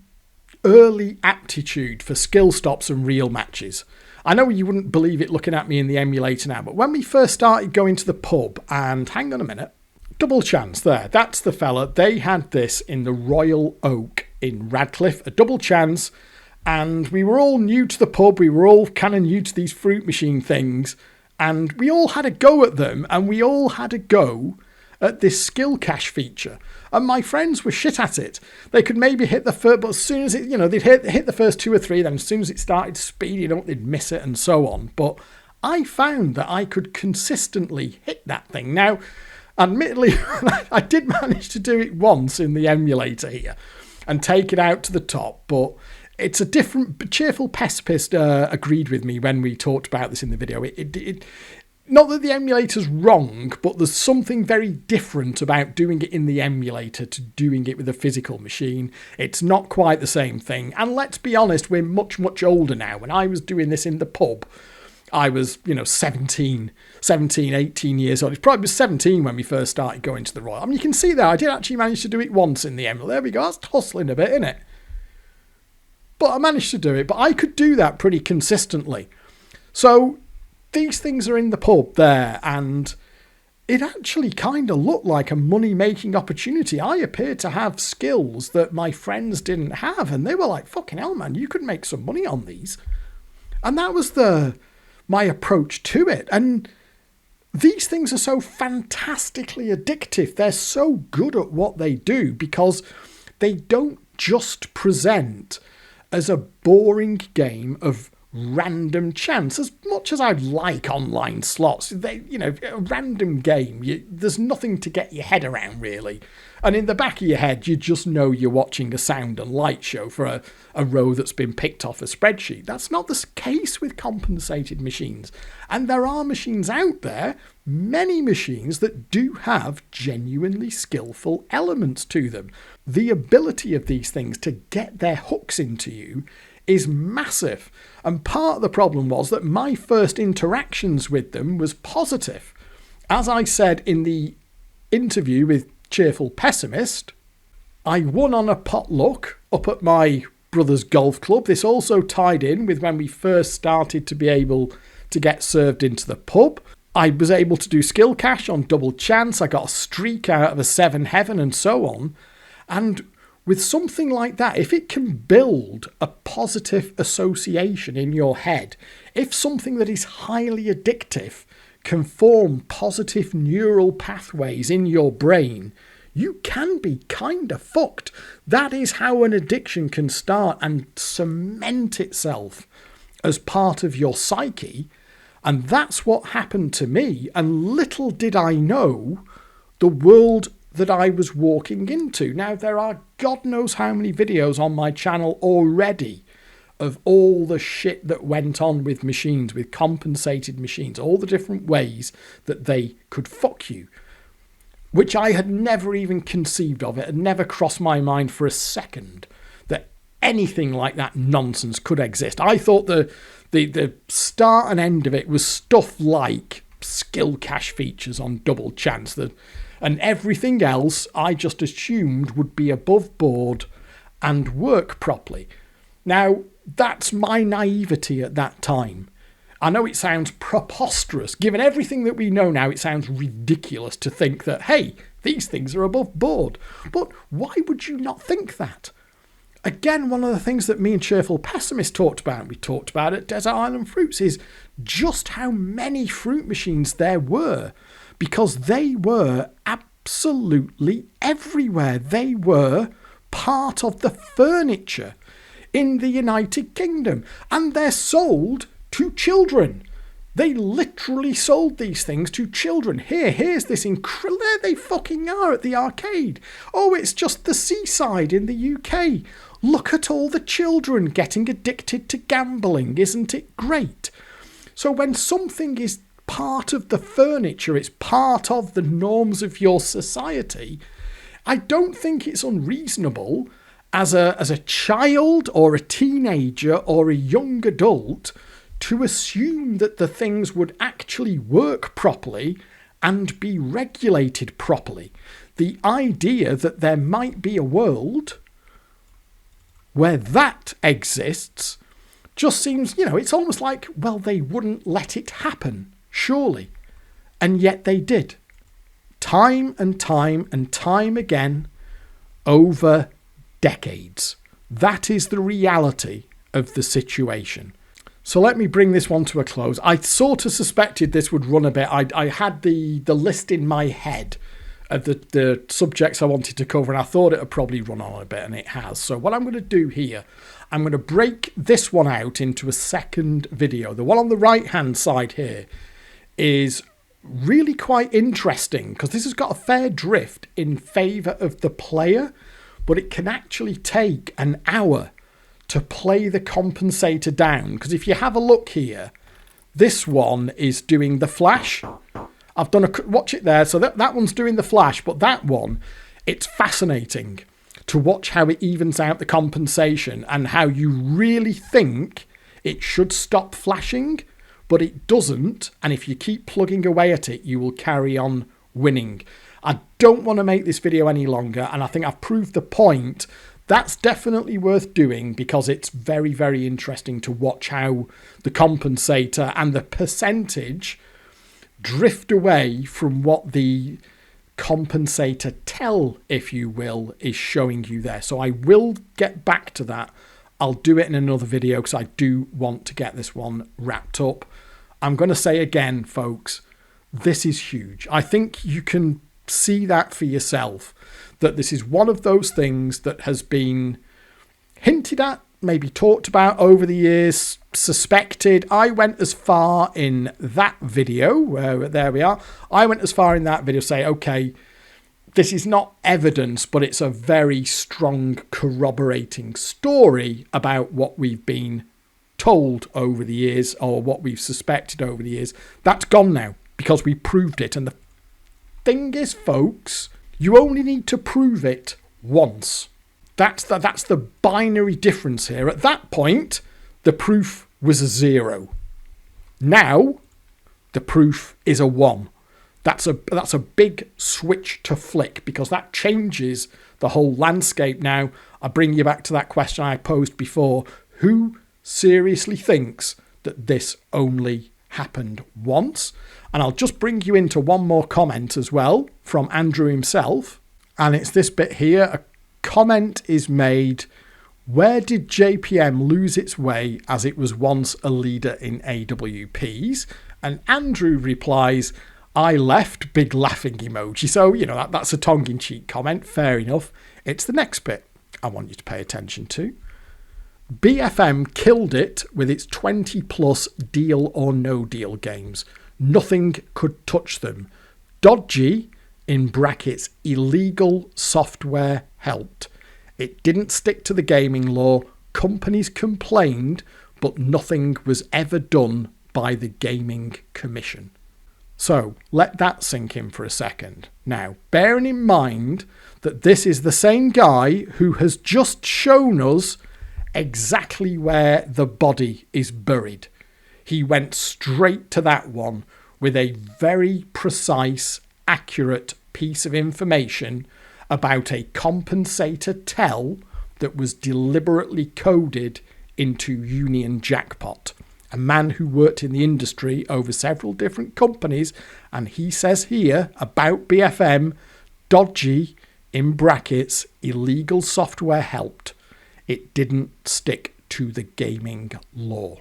early aptitude for skill stops and real matches. I know you wouldn't believe it looking at me in the emulator now, but when we first started going to the pub, and hang on a minute, Double Chance there, that's the fella. They had this in the Royal Oak in Radcliffe, a Double Chance, and we were all new to the pub. We were all kind of new to these fruit machine things, and we all had a go at them, and we all had a go at this skill cache feature. And my friends were shit at it. They could maybe hit the first, but as soon as it, they'd hit the first 2 or 3, then as soon as it started speeding up, they'd miss it and so on. But I found that I could consistently hit that thing. Now, admittedly, I did manage to do it once in the emulator here and take it out to the top, but it's a different. Cheerful Pessimist agreed with me when we talked about this in the video. Not that the emulator's wrong, but there's something very different about doing it in the emulator to doing it with a physical machine. It's not quite the same thing. And let's be honest, we're much, much older now. When I was doing this in the pub, I was, 17, 18 years old. It probably was 17 when we first started going to the Royal. I mean, you can see there, I did actually manage to do it once in the emulator. There we go, that's hustling a bit, isn't it? But I managed to do it. But I could do that pretty consistently. So these things are in the pub there, and it actually kind of looked like a money-making opportunity. I appeared to have skills that my friends didn't have, and they were like, fucking hell, man, you could make some money on these. And that was my approach to it. And these things are so fantastically addictive. They're so good at what they do because they don't just present as a boring game of random chance. As much as I like online slots, a random game, there's nothing to get your head around really. And in the back of your head, you just know you're watching a sound and light show for a row that's been picked off a spreadsheet. That's not the case with compensated machines. And there are machines out there, many machines, that do have genuinely skillful elements to them. The ability of these things to get their hooks into you is massive. And part of the problem was that my first interactions with them was positive. As I said in the interview with Cheerful Pessimist, I won on a potluck up at my brother's golf club. This also tied in with when we first started to be able to get served into the pub. I was able to do skill cache on Double Chance. I got a streak out of a 7 Heaven and so on. And with something like that, if it can build a positive association in your head, if something that is highly addictive can form positive neural pathways in your brain, you can be kind of fucked. That is how an addiction can start and cement itself as part of your psyche. And that's what happened to me. And little did I know the world that I was walking into. Now, there are God knows how many videos on my channel already of all the shit that went on with machines, with compensated machines, all the different ways that they could fuck you, which I had never even conceived of. It had never crossed my mind for a second that anything like that nonsense could exist. I thought the start and end of it was stuff like skill cache features on Double Chance, and everything else I just assumed would be above board and work properly. Now, that's my naivety at that time. I know it sounds preposterous. Given everything that we know now, it sounds ridiculous to think that, hey, these things are above board. But why would you not think that? Again, one of the things that me and Cheerful Pessimist talked about, we talked about at Desert Island Fruits, is just how many fruit machines there were. Because they were absolutely everywhere. They were part of the furniture in the United Kingdom. And they're sold to children. They literally sold these things to children. Here's this incredible... There they fucking are at the arcade. Oh, it's just the seaside in the UK. Look at all the children getting addicted to gambling. Isn't it great? So when something is part of the furniture, it's part of the norms of your society, I don't think it's unreasonable as a child or a teenager or a young adult to assume that the things would actually work properly and be regulated properly. The idea that there might be a world where that exists just seems, it's almost like, well, they wouldn't let it happen, surely. And yet they did. Time and time and time again over decades. That is the reality of the situation. So let me bring this one to a close. I sort of suspected this would run a bit. I had the list in my head of the subjects I wanted to cover, and I thought it would probably run on a bit, and it has. So what I'm going to do here, I'm going to break this one out into a second video. The one on the right hand side here is really quite interesting because this has got a fair drift in favour of the player, but it can actually take an hour to play the compensator down. Because if you have a look here, this one is doing the flash. I've done watch it there. So that one's doing the flash, but that one, it's fascinating to watch how it evens out the compensation and how you really think it should stop flashing, but it doesn't. And if you keep plugging away at it, you will carry on winning. I don't want to make this video any longer, and I think I've proved the point. That's definitely worth doing because it's very, very interesting to watch how the compensator and the percentage drift away from what the compensator tell, if you will, is showing you there. So I will get back to that. I'll do it in another video because I do want to get this one wrapped up. I'm going to say again, folks, this is huge. I think you can see that for yourself, that this is one of those things that has been hinted at, maybe talked about over the years, suspected. I went as far in that video, there we are, I went as far in that video to say, okay, this is not evidence, but it's a very strong corroborating story about what we've been told over the years, or what we've suspected over the years. That's gone now because we proved it. And the thing is, folks, you only need to prove it once. That's the binary difference here. At that point, the proof was a 0. Now, the proof is a 1. That's a big switch to flick because that changes the whole landscape. Now, I bring you back to that question I posed before. Who seriously thinks that this only happened once? And I'll just bring you into one more comment as well from Andrew himself. And it's this bit here. A comment is made, where did JPM lose its way as it was once a leader in AWPs? And Andrew replies, I left, big laughing emoji. So, that's a tongue-in-cheek comment. Fair enough. It's the next bit I want you to pay attention to. BFM killed it with its 20 plus deal or no deal games. Nothing could touch them. Dodgy, in brackets, illegal software helped. It didn't stick to the gaming law. Companies complained, but nothing was ever done by the Gaming Commission. So let that sink in for a second. Now, bearing in mind that this is the same guy who has just shown us exactly where the body is buried. He went straight to that one with a very precise, accurate piece of information about a compensator tell that was deliberately coded into Union Jackpot. A man who worked in the industry over several different companies, and he says here about BFM, dodgy, in brackets, illegal software helped. It didn't stick to the gaming law.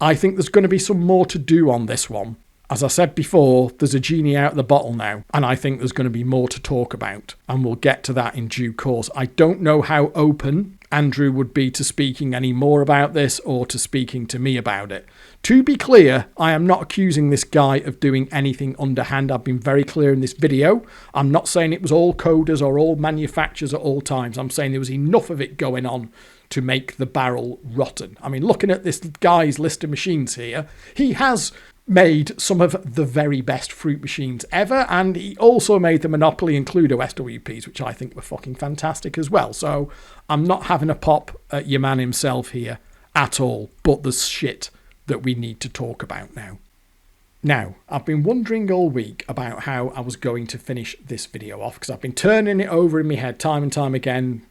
I think there's going to be some more to do on this one. As I said before, there's a genie out of the bottle now, and I think there's going to be more to talk about, and we'll get to that in due course. I don't know how open Andrew would be to speaking any more about this or to speaking to me about it. To be clear, I am not accusing this guy of doing anything underhand. I've been very clear in this video. I'm not saying it was all coders or all manufacturers at all times. I'm saying there was enough of it going on to make the barrel rotten. I mean, looking at this guy's list of machines here, he has made some of the very best fruit machines ever, and he also made the Monopoly and Cluedo SWPs, which I think were fucking fantastic as well. So I'm not having a pop at your man himself here at all, but there's shit that we need to talk about now. Now, I've been wondering all week about how I was going to finish this video off, because I've been turning it over in my head time and time again.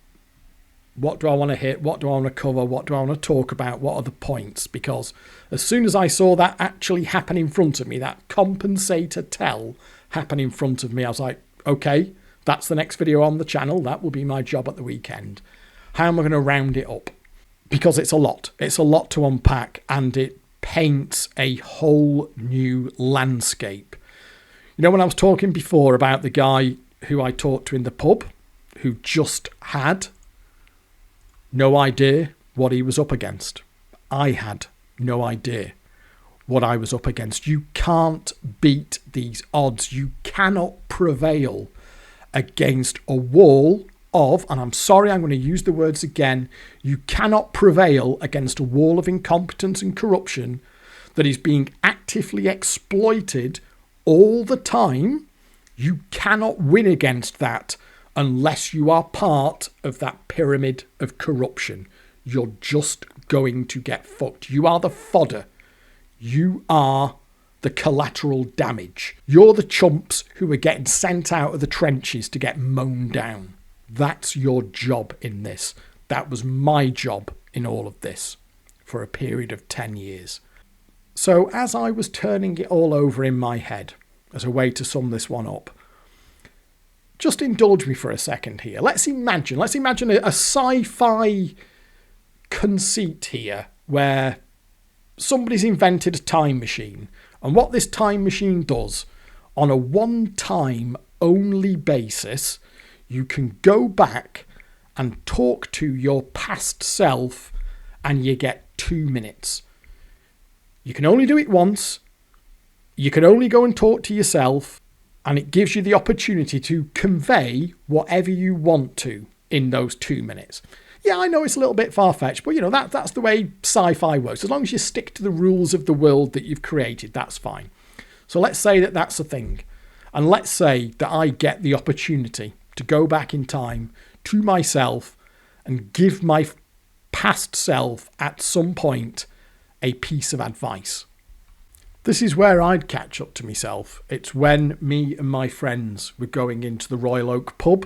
What do I want to hit? What do I want to cover? What do I want to talk about? What are the points? Because as soon as I saw that actually happen in front of me, that compensator tell happen in front of me, I was like, okay, that's the next video on the channel. That will be my job at the weekend. How am I going to round it up? Because it's a lot. It's a lot to unpack, and it paints a whole new landscape. You know, when I was talking before about the guy who I talked to in the pub, who just had no idea what he was up against. I had no idea what I was up against. You can't beat these odds. You cannot prevail against a wall of, and I'm sorry, I'm going to use the words again, you cannot prevail against a wall of incompetence and corruption that is being actively exploited all the time. You cannot win against that unless you are part of that pyramid of corruption. You're just going to get fucked. You are the fodder. You are the collateral damage. You're the chumps who are getting sent out of the trenches to get mown down. That's your job in this. That was my job in all of this for a period of 10 years. So as I was turning it all over in my head as a way to sum this one up, just indulge me for a second here. Let's imagine a sci-fi conceit here where somebody's invented a time machine, and what this time machine does on a one-time only basis, you can go back and talk to your past self and you get 2 minutes. You can only do it once. You can only go and talk to yourself, and it gives you the opportunity to convey whatever you want to in those 2 minutes. Yeah, I know it's a little bit far-fetched, but you know, that's the way sci-fi works. As long as you stick to the rules of the world that you've created, that's fine. So let's say that that's a thing. And let's say that I get the opportunity to go back in time to myself and give my past self at some point a piece of advice. This is where I'd catch up to myself. It's when me and my friends were going into the Royal Oak pub,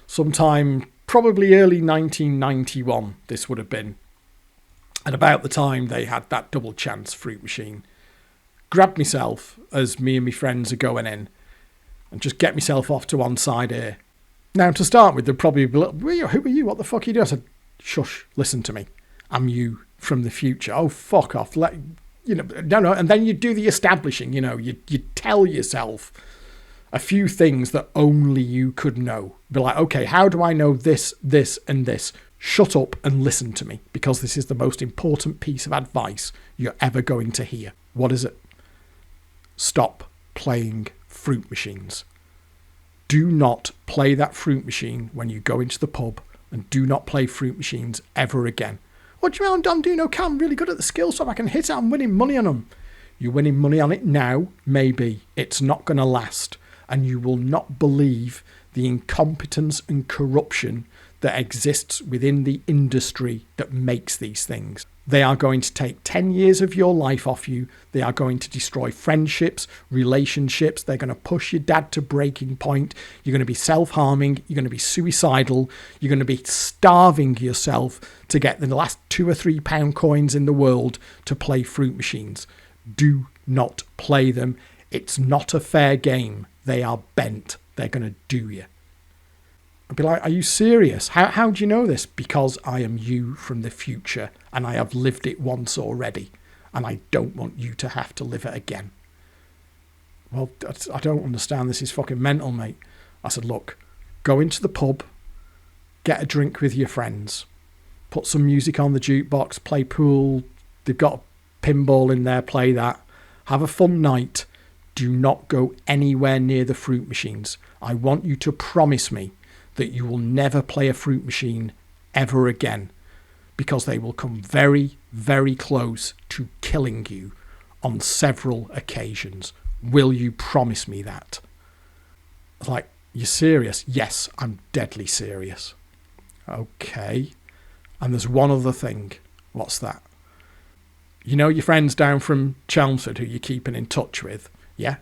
sometime probably early 1991 this would have been, and about the time they had that double chance fruit machine. Grabbed myself as me and my friends are going in and just get myself off to one side here. Now, to start with, they'd probably be like, who are you? What the fuck are you doing? I said, shush, listen to me. I'm you from the future. Oh, fuck off. No. And then you do the establishing, you tell yourself a few things that only you could know. Be like, okay, how do I know this, this, and this? Shut up and listen to me, because this is the most important piece of advice you're ever going to hear. What is it? Stop playing fruit machines. Do not play that fruit machine when you go into the pub, and do not play fruit machines ever again. What do you mean I'm doing okay? I'm really good at the skill, so I can hit it. I'm winning money on them. You're winning money on it now, maybe. It's not going to last. And you will not believe the incompetence and corruption that exists within the industry that makes these things. They are going to take 10 years of your life off you. They are going to destroy friendships, relationships. They're going to push your dad to breaking point. You're going to be self-harming. You're going to be suicidal. You're going to be starving yourself to get the last £2 or £3 coins in the world to play fruit machines. Do not play them. It's not a fair game. They are bent. They're going to do you. I'd be like, are you serious? How do you know this? Because I am you from the future, and I have lived it once already, and I don't want you to have to live it again. Well, I don't understand. This is fucking mental, mate. I said, look, go into the pub, get a drink with your friends, put some music on the jukebox, play pool. They've got a pinball in there, play that. Have a fun night. Do not go anywhere near the fruit machines. I want you to promise me that you will never play a fruit machine ever again, because they will come very, very close to killing you on several occasions. Will you promise me that? Like, you're serious? Yes, I'm deadly serious. Okay. And there's one other thing. What's that? You know your friends down from Chelmsford who you're keeping in touch with? Yeah?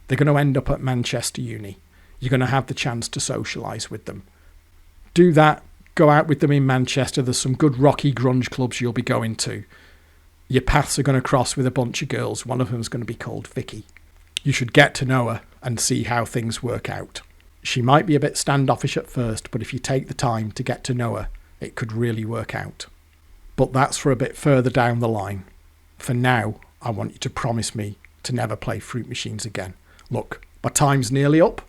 They're going to end up at Manchester Uni. You're going to have the chance to socialise with them. Do that. Go out with them in Manchester. There's some good rocky grunge clubs you'll be going to. Your paths are going to cross with a bunch of girls. One of them's going to be called Vicky. You should get to know her and see how things work out. She might be a bit standoffish at first, but if you take the time to get to know her, it could really work out. But that's for a bit further down the line. For now, I want you to promise me to never play fruit machines again. Look, my time's nearly up.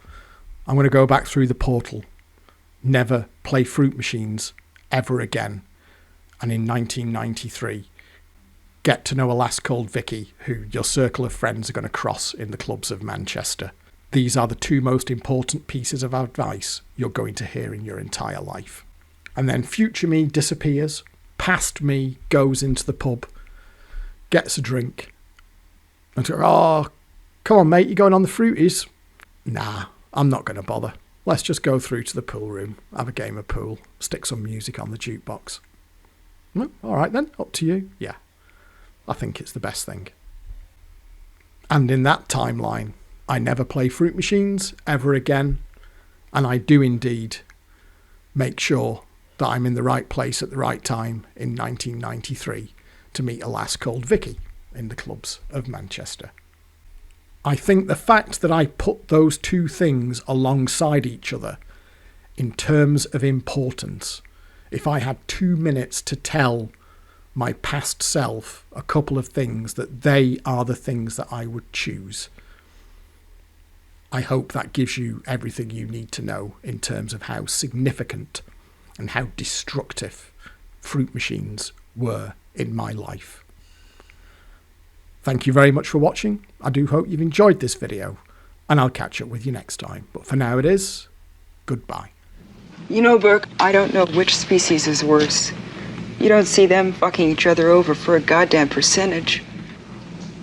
I'm going to go back through the portal. Never play fruit machines ever again. And in 1993, get to know a lass called Vicky, who your circle of friends are going to cross in the clubs of Manchester. These are the two most important pieces of advice you're going to hear in your entire life. And then future me disappears. Past me goes into the pub, gets a drink, and says, "Oh, come on, mate, you're going on the fruities?" "Nah, I'm not going to bother. Let's just go through to the pool room, have a game of pool, stick some music on the jukebox." "Well, all right then, up to you." "Yeah, I think it's the best thing." And in that timeline, I never play fruit machines ever again. And I do indeed make sure that I'm in the right place at the right time in 1993 to meet a lass called Vicky in the clubs of Manchester. I think the fact that I put those two things alongside each other in terms of importance, if I had 2 minutes to tell my past self a couple of things, that they are the things that I would choose. I hope that gives you everything you need to know in terms of how significant and how destructive fruit machines were in my life. Thank you very much for watching. I do hope you've enjoyed this video, and I'll catch up with you next time. But for now it is, goodbye. You know, Burke, I don't know which species is worse. You don't see them fucking each other over for a goddamn percentage.